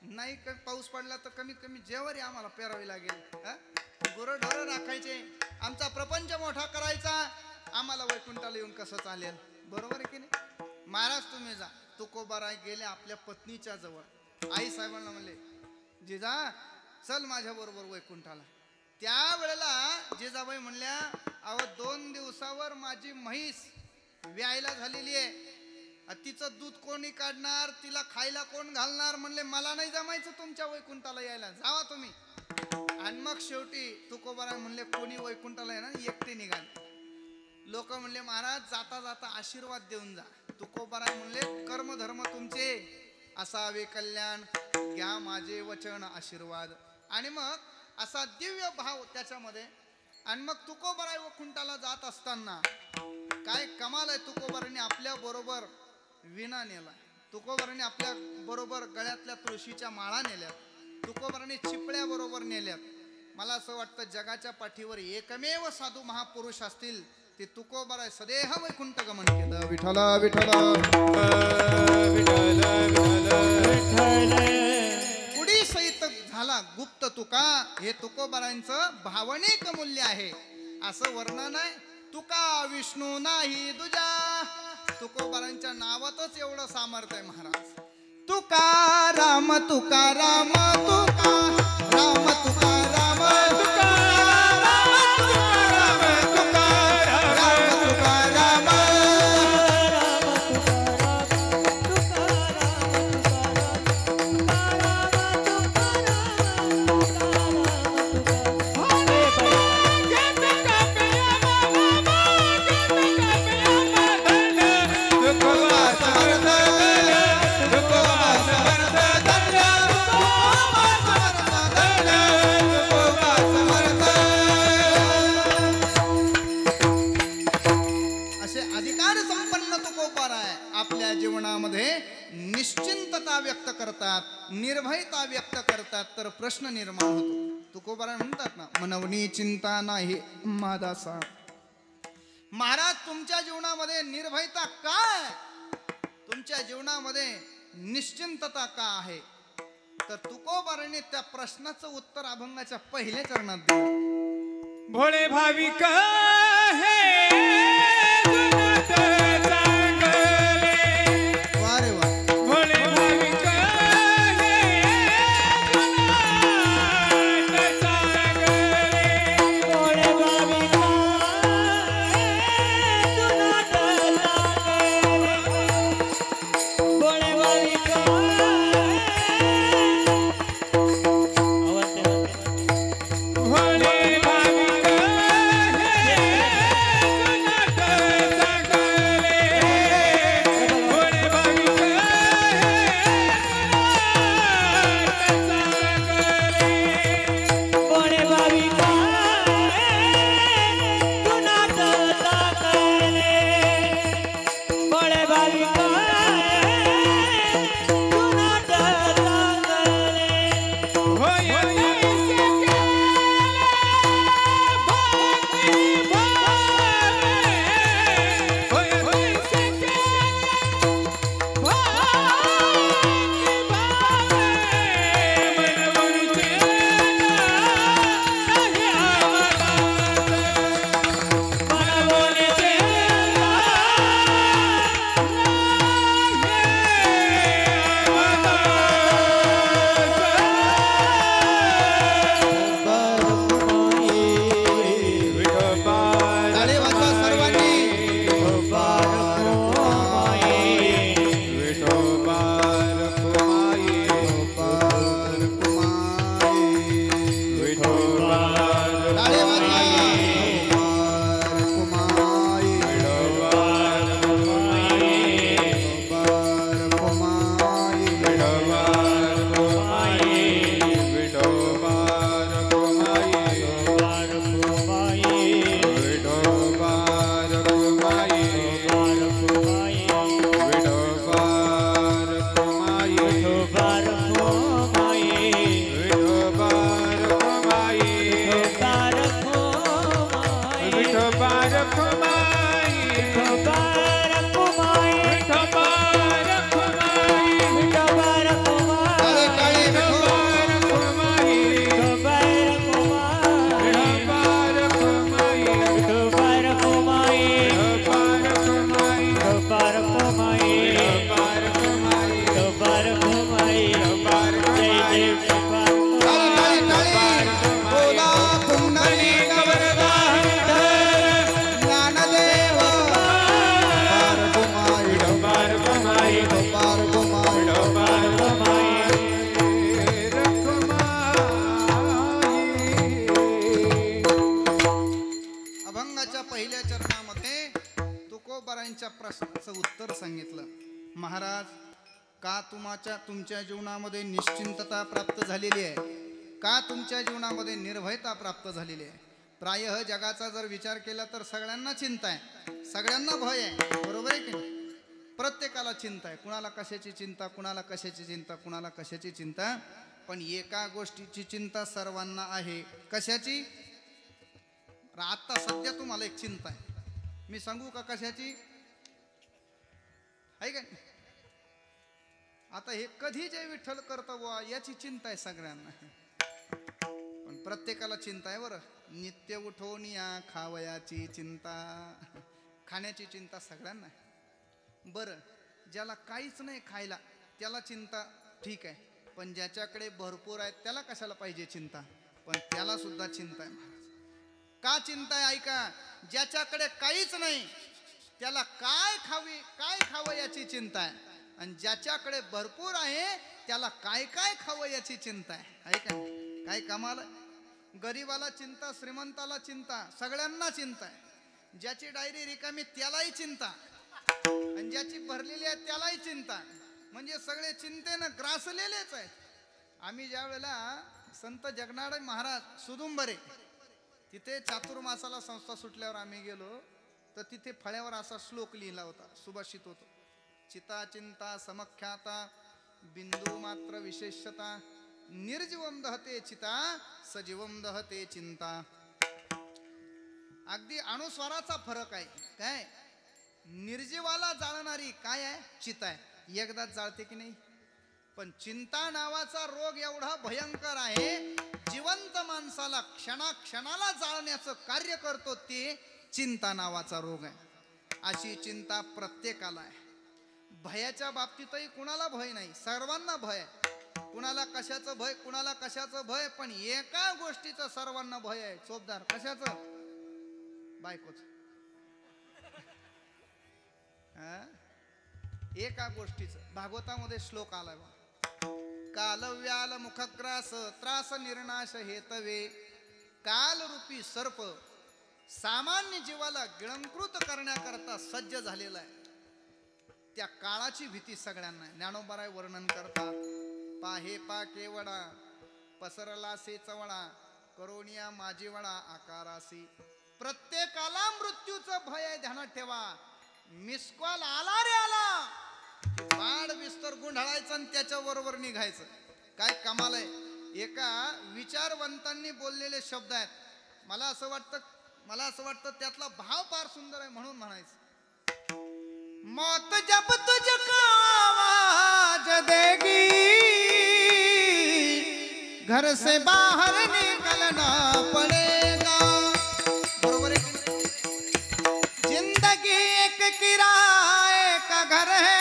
नाही, पाऊस पडला तर कमीत कमी जेवारी आम्हाला पेरावी लागेल, गुरंढोरं राखायचे, आमचा प्रपंच मोठा करायचा, आम्हाला वैकुंठाला येऊन कसं चालेल, बरोबर आहे की नाही. महाराज तुम्ही जा. तुकोबाराय गेले आपल्या पत्नीच्या जवळ, आई साहेबांना म्हणले, जिजा चल माझ्या बरोबर वैकुंठाला. त्यावेळेला जिजाबाई म्हणल्या, अहो 2 दिवसावर माझी म्हैस व्यायला झालेली आहे, तिचं दूध कोणी काढणार, तिला खायला कोण घालणार. म्हणले मला नाही जमायचं तुमच्या वैकुंठाला यायला, जावा तुम्ही. आणि मग शेवटी तुकोबाराय म्हणले कोणी वैकुंठाला येणार, एकटे निघाले. लोक म्हणले महाराज जाता जाता आशीर्वाद देऊन जा. तुकोबाराय म्हणले कर्मधर्म तुमचे असावे कल्याण, घ्या माझे वचन आशीर्वाद. आणि मग असा दिव्य भाव त्याच्यामध्ये. आणि मग तुकोबाराय वैकुंठाला जात असताना काय कमाल आहे, तुकोबारांनी आपल्या बरोबर विणा नेला, तुकोबारांनी आपल्या बरोबर गळ्यातल्या तुळशीच्या माळा नेल्यात, तुकोबारांनी चिपळ्या बरोबर नेल्यात. मला असं वाटतं जगाच्या पाठीवर एकमेव साधू महापुरुष असतील ते तुकोबाराय सदेह वैकुंठ गमन केलं. विठ्ठला विठ्ठला पुढी सहित झाला गुप्त तुका. हे तुकोबारांचं भावनिक मूल्य आहे. असं वर्णन आहे, तुका विष्णू नाही दुजा. तुकोबारांच्या नावातच एवढं सामर्थ्य आहे महाराज. तुका राम तुका राम तुका राम तुका राम तुका निश्चिंतता व्यक्त करतात, निर्भयता व्यक्त करतात. तर प्रश्न निर्माण होतो. तुकोबाराय म्हणतात ना, मनवनी चिंता नाही मादासा. महाराज तुमच्या जीवनामध्ये निर्भयता काय, तुमच्या जीवनामध्ये निश्चिंतता का आहे. तर तुकोबाराने त्या प्रश्नाचं उत्तर अभंगाच्या पहिल्या चरणात दिलं. भोळे भाविक तुकोबारायांच्या प्रश्नाचं उत्तर सांगितलं. महाराज, का तुमच्या जीवनामध्ये निश्चिंतता प्राप्त झालेली आहे, का तुमच्या जीवनामध्ये निर्भयता प्राप्त झालेली आहे? प्रायः जगाचा जर विचार केला तर सगळ्यांना चिंता आहे, सगळ्यांना भय आहे, बरोबर आहे की नाही? प्रत्येकाला चिंता आहे. कुणाला कशाची चिंता, कुणाला कशाची चिंता, कुणाला कशाची चिंता. पण एका गोष्टीची चिंता सर्वांना आहे. कशाची? आता सध्या तुम्हाला एक चिंता आहे, मी सांगू का कशाची आहे का? आता हे कधी जय विठ्ठल करतो बुवा याची चिंता आहे सगळ्यांना. पण प्रत्येकाला चिंता आहे बरं. नित्य उठवून या खावयाची चिंता, खाण्याची चिंता सगळ्यांना आहे. बरं, ज्याला काहीच नाही खायला त्याला चिंता ठीक आहे, पण ज्याच्याकडे भरपूर आहे त्याला कशाला पाहिजे चिंता? पण त्याला सुद्धा चिंता आहे. का चिंता आहे ऐका. ज्याच्याकडे काहीच नाही त्याला काय खावं याची चिंता आहे, आणि ज्याच्याकडे भरपूर आहे त्याला काय खावं याची चिंता आहे. ऐका, काय कमाल. गरीबाला चिंता, श्रीमंताला चिंता, सगळ्यांना चिंता आहे. ज्याची डायरी रिकामी त्यालाही चिंता, आणि ज्याची भरलेली आहे त्यालाही चिंता. म्हणजे सगळे चिंतेनं ग्रासलेलेच आहेत. आम्ही ज्या वेळेला संत जगनाडे महाराज सुदुंबरे तिथे चातुर्मासाला संस्था सुटल्यावर आम्ही गेलो, तर तिथे फळ्यावर असा श्लोक लिहिला होता, सुभाषित होतो. चिता चिंता समख्याता बिंदू मात्र विशेषता, निर्जीवम दहते चिता सजीवम दहते चिंता. अगदी अणुस्वराचा फरक आहे. काय? निर्जीवाला जाळणारी काय आहे? चिता आहे, एकदाच जाळते की नाही. पण चिंता नावाचा रोग एवढा भयंकर आहे, जिवंत माणसाला क्षणाक्षणाला जाळण्याचं कार्य करतो, ते चिंता नावाचा रोग आहे. अशी चिंता प्रत्येकाला आहे. भयाच्या बाबतीतही कुणाला भय नाही, सर्वांना भय आहे. कुणाला कशाचं भय, कुणाला कशाचं भय, पण एका गोष्टीचं सर्वांना भय आहे. चोपदार कशाचं? बायकोच. एका गोष्टीचं. भागवतामध्ये श्लोक आलाय बा. कालव्याल मुखग्रास त्रास निर्नाश हेतवे, काल रूपी सर्प सामान्य जीवाला गिळंकृत करण्याकरता सज्ज झालेला आहे. त्या काळाची भीती सगळ्यांना आहे. ज्ञानोबाराय वर्णन करतात. पाहे पा केवडा पसरला से चवळा, करोनिया माझी वडा आकारासी. प्रत्येकाला मृत्यूचं भय आहे, ध्यानात ठेवा. मिसकॉल आला रे आला, बाड बिस्तर गुंढाळायचं आणि त्याच्याबरोबर निघायचं. काय कमाल आहे. एका विचारवंतांनी बोललेले शब्द आहेत. मला असं वाटतं त्यातला भाव फार सुंदर आहे, म्हणून म्हणायचं. मौत जब तुझको आवाज देगी, घर से बाहर निकलना पड़ेगा. बरोबर आहे. जिंदगी एक किराए का घर है,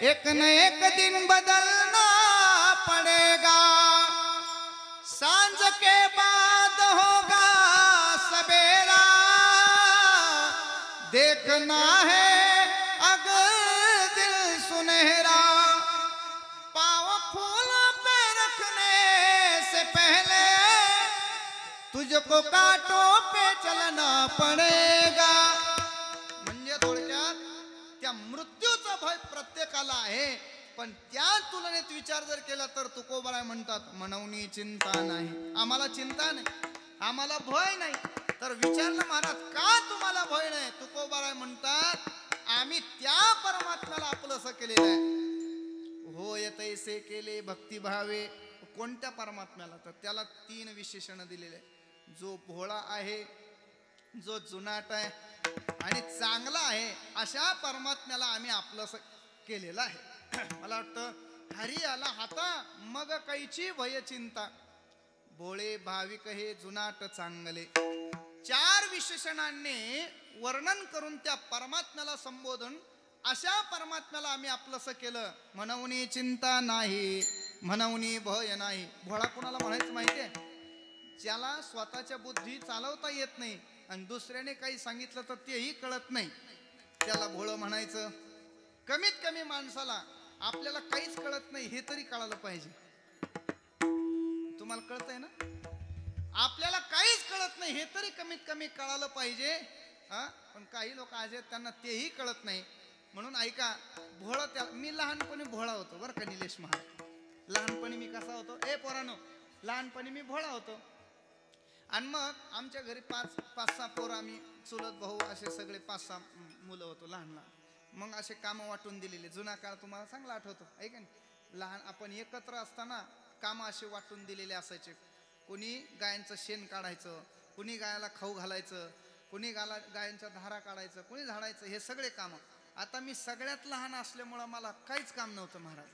एक न एक दिन बदलना पड़ेगा. सांझ के बाद होगा सवेरा, देखना है अगर दिल सुनहरा. पाँव फूलों पे रखने से पहले तुझको कांटों पे चलना पड़ेगा. म्हणजे थोडक्यात त्या मृत्यूचा भय प्रत्येकाला आहे, पण त्या तुलनेत विचार जर केला तर तुकोबाराय म्हणतात, मनवनी चिंता नाही. आम्हाला चिंता नाही, आम्हाला भय नाही. तर विचारलं महाराज का तुम्हाला भय नाही? तुकोबाराय म्हणतात, आम्ही त्या परमात्म्याला आपलंसं केलेलं आहे. होय तैसे केले भक्तिभावे. कोणत्या परमात्म्याला? तर त्याला 3 विशेषण दिलेले. जो भोळा आहे, जो जुनाट आहे आणि चांगला आहे, अशा परमात्म्याला आम्ही आपलंसं केलेलं आहे. मला वाटतं हरी आला हाता मग काहीची भय चिंता, भोळे भाविक हे जुनाट चांगले. 4 विशेषणांनी वर्णन करून त्या परमात्म्याला संबोधन, अशा परमात्म्याला आम्ही आपलंसं केलं. म्हणून चिंता नाही, म्हणून भय नाही. भोळा कोणाला म्हणायचं माहितीये? ज्याला स्वतःच्या बुद्धी चालवता येत नाही आणि दुसऱ्याने काही सांगितलं तर तेही कळत नाही, त्याला भोळं म्हणायचं. कमीत कमी माणसाला आपल्याला काहीच कळत नाही हे तरी कळालं पाहिजे. तुम्हाला कळतंय ना? आपल्याला काहीच कळत नाही हे तरी कमीत कमी कळालं पाहिजे. पण काही लोक असे आहेत, त्यांना तेही कळत नाही. म्हणून ऐका, भोळा त्या मी लहानपणी भोळा होतो बरं का निलेश महाराज. लहानपणी मी कसा होतो पोरानो, लहानपणी मी भोळा होतो. आणि मग आमच्या घरी पाच सहा पोरं, आम्ही चुलत भाऊ असे सगळे 5-6 मुलं होतो लहान लहान. मग असे कामं वाटून दिलेले. जुना काळ तुम्हाला चांगला आठवतो आहे का नाही. लहान आपण एकत्र असताना कामं असे वाटून दिलेले असायचे. कोणी गायांचं शेण काढायचं, कोणी गायाला खाऊ घालायचं, कोणी गायांच्या धारा काढायचं, कोणी झाडायचं, हे सगळे कामं. आता मी सगळ्यात लहान असल्यामुळं मला काहीच काम नव्हतं महाराज.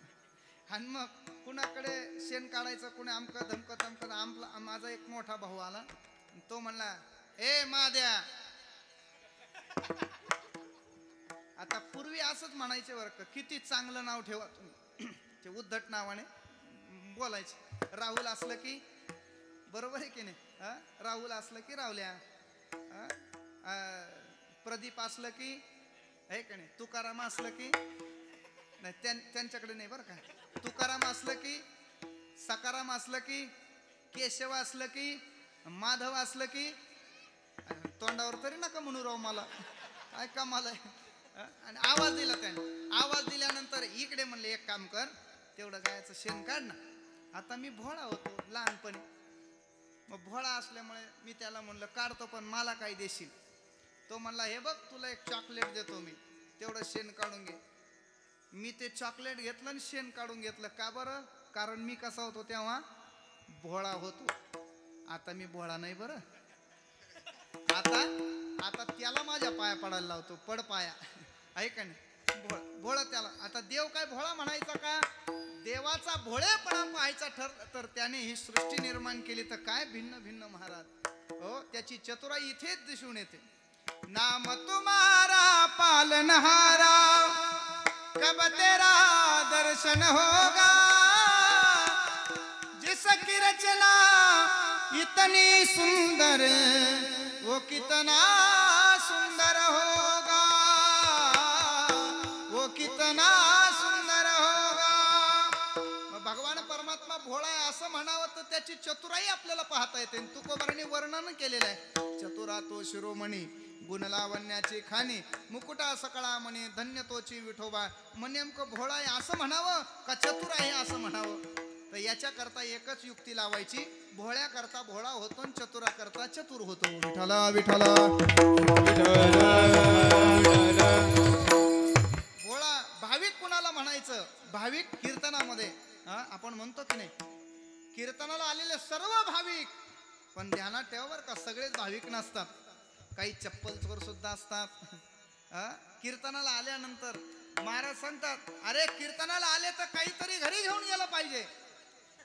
आणि मग कुणाकडे शेण काढायचं, कुणी आमकं धमकं तमकं. माझा एक मोठा भाऊ आला, तो म्हणला, ए माद्या. आता पूर्वी असंच म्हणायचे बरं का, किती चांगलं नाव ठेवा तुम्ही. ते उद्धट नावाने बोलायचे. राहुल असलं की बरोबर आहे की नाही, राहुल असलं की रावल्या, प्रदीप असलं की आहे का नाही, तुकाराम असलं की नाही, त्यांच्याकडे नाही बरं का. तुकाराम असलं की, सकाराम असलं की, केशव असलं की, माधव असलं की. तोंडावर तरी नका म्हणू राव मला, काय कमाल आहे. आणि आवाज दिला त्याने. आवाज दिल्यानंतर इकडे म्हणले, एक काम कर, तेवढं गायचं शेण काढ ना. आता मी भोळा होतो लहानपणी. मग भोळा असल्यामुळे मी त्याला म्हणलं, काढतो पण मला काय देशील. तो म्हणला, हे बघ तुला एक चॉकलेट देतो मी, तेवढं शेण काढून घे. मी ते चॉकलेट घेतलं आणि शेण काढून घेतलं. का बरं? कारण मी कसा होतो तेव्हा, भोळा होतो. आता मी भोळा नाही बरं. आता त्याला माझ्या पाया पडायला लावतो, पड पाया आहे का नाही. भोळा त्याला. आता देव काय भोळा म्हणायचा का? देवाचा भोळेपणा पाहायचा ठरलं तर त्याने ही सृष्टी निर्माण केली तर काय भिन्न भिन्न महाराज. हो, त्याची चतुराई इथेच दिसून येते. नाम तुम्हारा पालनहारा, कब तेरा दर्शन होगा, जिसकी रचना इतनी सुंदर, वो कितना सुंदर होगा, वो कितना सुंदर होगा. भगवान परमात्मा भोळा आहे असं म्हणावं तर त्याची चतुराई आपल्याला पाहता येते. तुकोबारांनी वर्णन केलेलं आहे. चतुरा तो शिरोमणी, गुणलावण्याची खाणी, मुकुटा सकळा म्हणे, धन्य तोची विठोबा. मग नेमकं भोळा आहे असं म्हणावं का चतुर आहे असं म्हणावं. तर याच्या करता एकच युक्ती लावायची, भोळ्या करता भोळा होतो आणि चतुरा करता चतुर होतो. विठ्ठला विठ्ठला. भोळा भाविक कुणाला म्हणायचं? भाविक कीर्तनामध्ये आपण म्हणतो की नाही, कीर्तनाला आलेले सर्व भाविक. पण ध्यानात ठेवा बरं का, सगळेच भाविक नसतात. काही चप्पल चोर सुद्धा असतात. कीर्तनाला आल्यानंतर महाराज सांगतात, अरे कीर्तनाला आले तर काहीतरी घरी घेऊन गेलं पाहिजे.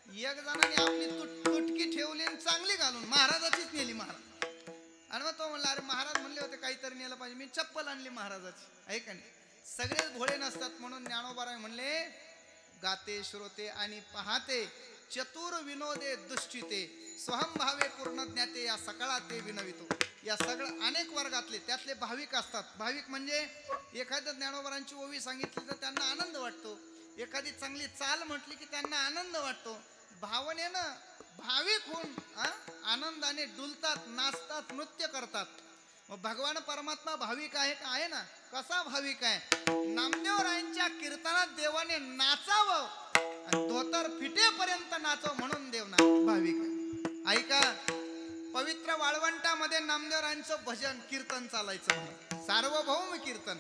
एक जणांनी आपली तुटकी ठेवली आणि चांगली घालून महाराजाचीच नेली महाराज. आणि मग तो म्हणला, अरे महाराज म्हणले होते काहीतरी नेलं पाहिजे, मी चप्पल आणली महाराजाची. आहे का नाही. सगळेच भोळे नसतात. म्हणून ज्ञानोबाराय म्हणले, गाते श्रोते आणि पाहते, चतुर विनोदे दुष्टिते, स्वहंभावे पूर्ण ज्ञाते, या सकाळा ते विनवितो. या सगळं अनेक वर्गातले त्यातले भाविक असतात. भाविक म्हणजे एखाद्या ज्ञानोबारांची ओवी सांगितली तर त्यांना आनंद वाटतो, एखादी चांगली चाल म्हटली की त्यांना आनंद वाटतो. भावनेनं भाविक होऊन आनंदाने डुलतात, नाचतात, नृत्य करतात. मग भगवान परमात्मा भाविक आहे का? आहे ना. कसा भाविक आहे? नामदेवरायांच्या कीर्तनात देवाने नाचावं आणि धोतर फिटेपर्यंत नाचावं म्हणून देव भाविक आहे. ऐका, पवित्र वाळवंटामध्ये नामदेवरायांचं भजन कीर्तन चालायचं, सार्वभौम कीर्तन.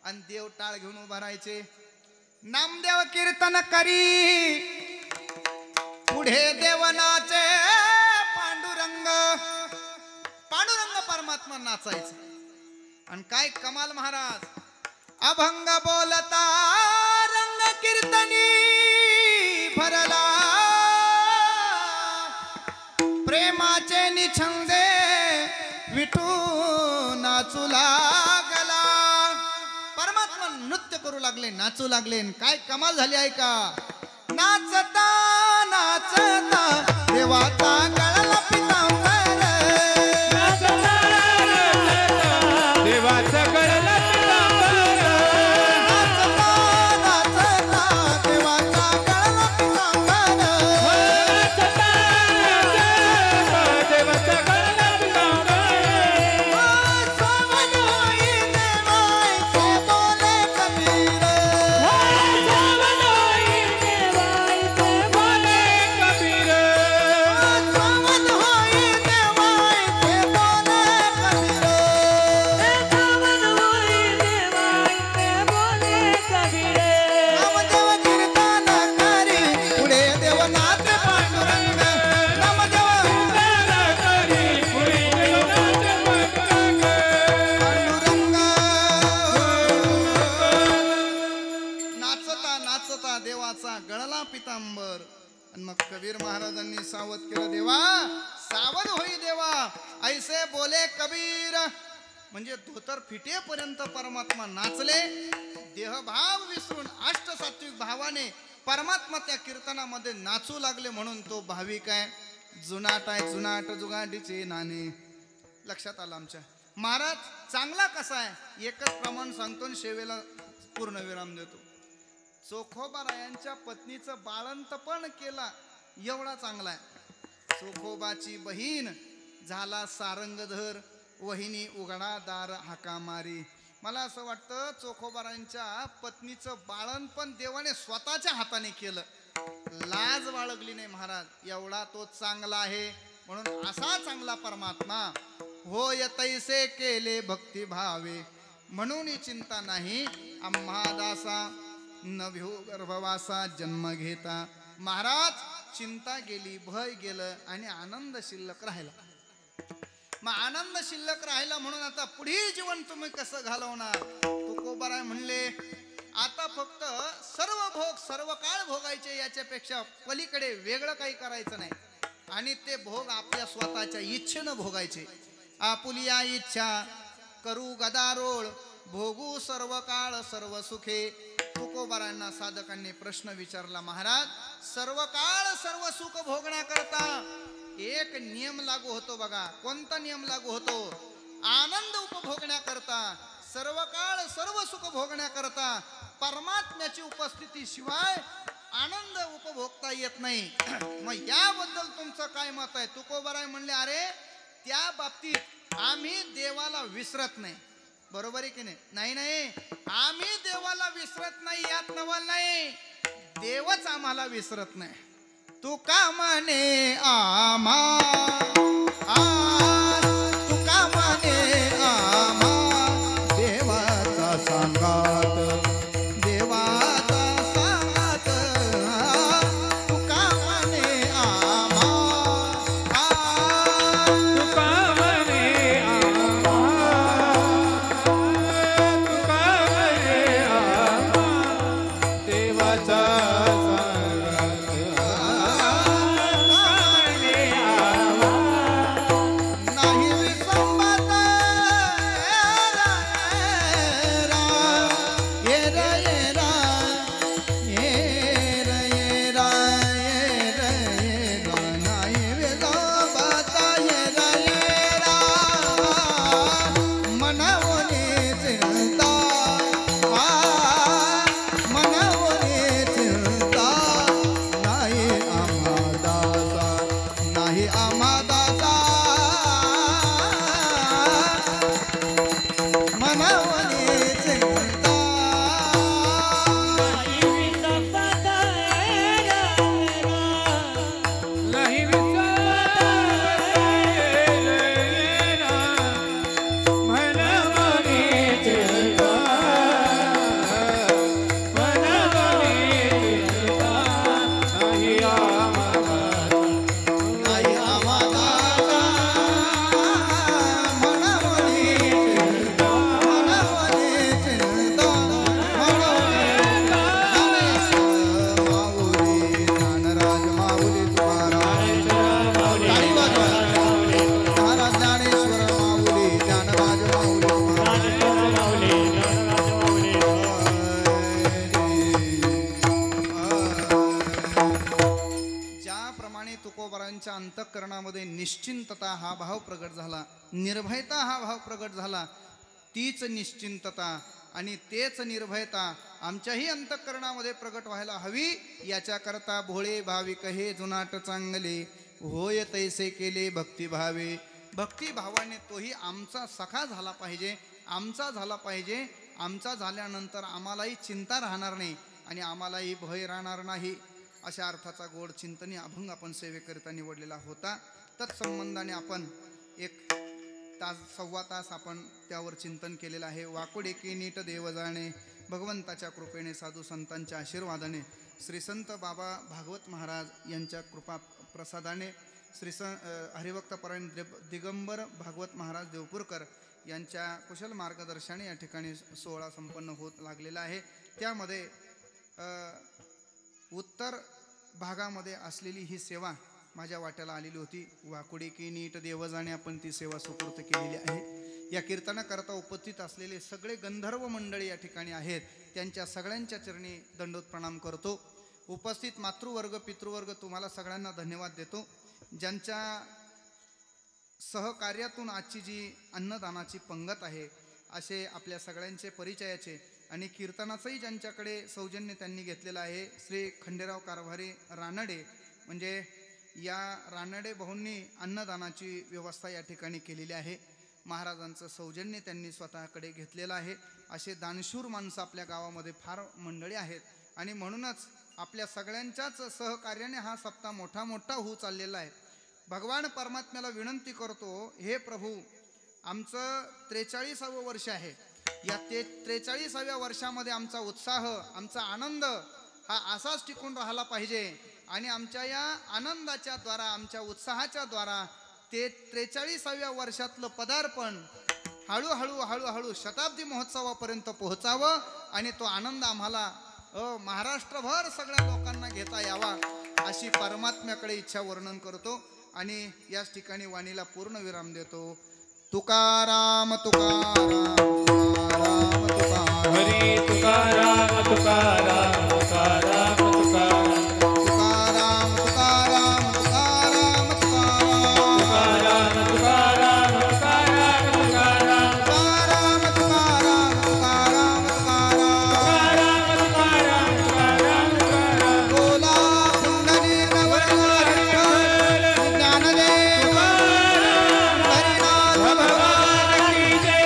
आणि देव टाळ घेऊन उभा राहायचे. नामदेव कीर्तन करी, पुढे देवनाचे पांडुरंग. पांडुरंग परमात्मा नाचायचं. आणि काय कमाल महाराज, अभंग बोलता रंग कीर्तनी भरला, प्रेमाचे निछंदे विठू नाचू लागला. परमात्मा नृत्य करू लागले, नाचू लागले. काय कमाल झाली आहे का. नाचता नाचता देवाचा गळा पितांबर, देवाचा गळा स्वामी आणि मग कबीर महाराजांनी सावध केलं, देवा सावध होई देवा, ऐसे बोले कबीर. म्हणजे धोतर फिटेपर्यंत परमात्मा नाचले, देहभाव विसरून अष्टसात्विक भावाने परमात्मा त्या कीर्तनामध्ये नाचू लागले. म्हणून तो भाविक आहे, जुनाट आहे, जुनाट जुगाडीचे नाणे. लक्षात आलं आमच्या. महाराज चांगला कसा आहे एकच प्रमाण सांगतो आणि शेवेला पूर्ण विराम देतो. चोखोबारायांच्या पत्नीचं बाळंत पण केला एवढा चांगला आहे. चोखोबाची बहीण झाला सारंगधर, वहिनी उघडा दार हाका मारी. मला असं वाटतं चोखोबारांच्या पत्नीचं बाळण पण देवाने स्वतःच्या हाताने केलं, लाज बाळगली नाही महाराज. एवढा तो चांगला आहे. म्हणून असा चांगला परमात्मा होय तैसे केले भक्ती भावे, म्हणून चिंता नाही आम्हा दासा, नभ्यो गर्भवासा जन्म घेता. महाराज चिंता गेली, भय गेलं आणि आनंद शिल्लक राहिला. मग आनंद शिल्लक राहिला म्हणून आता पुढील जीवन तुम्ही कसं घालवणार. तुकोबाराय म्हणले, आता फक्त सर्व भोग सर्व काळ भोगायचे, याच्यापेक्षा पलीकडे वेगळं काही करायचं नाही. आणि ते भोग आपल्या स्वतःच्या इच्छेनं भोगायचे. आपुलिया इच्छा करू गदारोळ, भोगू सर्व काळ सर्व सुखे. तुकोबारांना साधकांनी प्रश्न विचारला, महाराज सर्व काळ सर्व सुख भोगण्याकरता एक नियम लागू होतो बघा. कोणता नियम लागू होतो? आनंद उपभोगण्याकरता, सर्व काळ सर्व सुख भोगण्याकरता परमात्म्याची उपस्थिती शिवाय आनंद उपभोगता येत नाही. मग याबद्दल तुमचं काय मत आहे? तुकोबाराय म्हणले, अरे त्या बाबतीत आम्ही देवाला विसरत नाही. बरोबर आहे की नाही? नाही नाही, आम्ही देवाला विसरत नाही यात नवल नाही, देवच आम्हाला विसरत नाही. तू का म्हणे आम्हा, तू का म्हणे आम्हा देवाचा सांगात, देवाचा सांगात. तू का म्हणे आम्हा, तू का म्हणे आम्हा, तू का म्हणे आम्हा देवाचा अंतःकरणामध्ये निश्चिंतता हा भाव प्रगट झाला, निर्भयता हा भाव प्रगट झाला. तीच निश्चिंतता आणि तेच निर्भयता आमच्याही अंतःकरणामध्ये प्रगट व्हायला हवी. याच्याकरता भोळे भाविक हे जुनाट चांगले, होय तैसे केले भक्तिभावे. भक्तिभावाने तोही आमचा सखा झाला पाहिजे, आमचा झाला पाहिजे. आमचा झाल्यानंतर आम्हालाही चिंता राहणार नाही आणि आम्हालाही भय राहणार नाही. अशा अर्थाचा गोड चिंतनी अभंग आपण सेवेकरिता निवडलेला होता. तत्संबंधाने आपण एक तास सव्वा तास आपण त्यावर चिंतन केलेलं आहे. वाकुड एकी नीट देव जाणे, भगवंताच्या कृपेने साधू संतांच्या आशीर्वादाने श्री संत बाबा भागवत महाराज यांच्या कृपा प्रसादाने श्री हरिभक्त परायण दिगंबर भागवत महाराज देवपूरकर यांच्या कुशल मार्गदर्शनाने या ठिकाणी सोहळा संपन्न होत लागलेला आहे. त्यामध्ये उत्तर भागामध्ये असलेली ही सेवा माझ्या वाट्याला आलेली होती. वाकुडी की नीट देव जाणे आपण ती सेवा सुपूर्त केलेली आहे. या कीर्तनाकरता उपस्थित असलेले सगळे गंधर्व मंडळी या ठिकाणी आहेत. त्यांच्या सगळ्यांच्या चरणी दंडोत प्रणाम करतो. उपस्थित मातृवर्ग पितृवर्ग तुम्हाला सगळ्यांना धन्यवाद देतो. ज्यांच्या सहकार्यातून आजची जी अन्नदानाची पंगत आहे असे आपल्या सगळ्यांचे परिचयाचे आणि कीर्तनाचंही ज्यांच्याकडे सौजन्य त्यांनी घेतलेलं आहे श्री खंडेराव कारभारी रानडे, म्हणजे या रानडे भाऊंनी अन्नदानाची व्यवस्था या ठिकाणी केलेली आहे. महाराजांचं सौजन्य त्यांनी स्वतःकडे घेतलेलं आहे. असे दानशूर माणसं आपल्या गावामध्ये फार मंडळी आहेत आणि म्हणूनच आपल्या सगळ्यांच्याच सहकार्याने हा सप्ताह मोठा मोठा होऊ चाललेला आहे. भगवान परमात्म्याला विनंती करतो, हे प्रभू, आमचं 43वे वर्ष आहे. या 43व्या वर्षामध्ये आमचा उत्साह, आमचा आनंद हा असाच टिकून राहिला पाहिजे आणि आमच्या या आनंदाच्या द्वारा, आमच्या उत्साहाच्या द्वारा ते 43व्या वर्षातलं पदार्पण हळूहळू हळूहळू शताब्दी महोत्सवापर्यंत पोहोचावं आणि तो आनंद आम्हाला महाराष्ट्रभर सगळ्या लोकांना घेता यावा अशी परमात्म्याकडे इच्छा वर्णन करतो आणि याच ठिकाणी वाणीला पूर्ण विराम देतो. तुकाराम तुकाराम तुकाराम तुकाराम हरी तुकाराम तुकाराम तुकाराम तुकाराम तुकाराम तुकाराम तुकाराम तुकाराम तुकाराम तुकाराम तुकाराम तुकाराम तुकाराम तुकाराम तुकाराम तुकाराम बोला पुंडलिक वरदान ज्ञानदेव हरिनाथ भगवान की जय.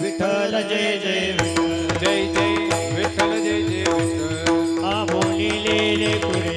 विठ्ठल जय जय विठ्ठल. जय जय विठ्ठल जय जय विठ्ठल. बोलिलेले पुरे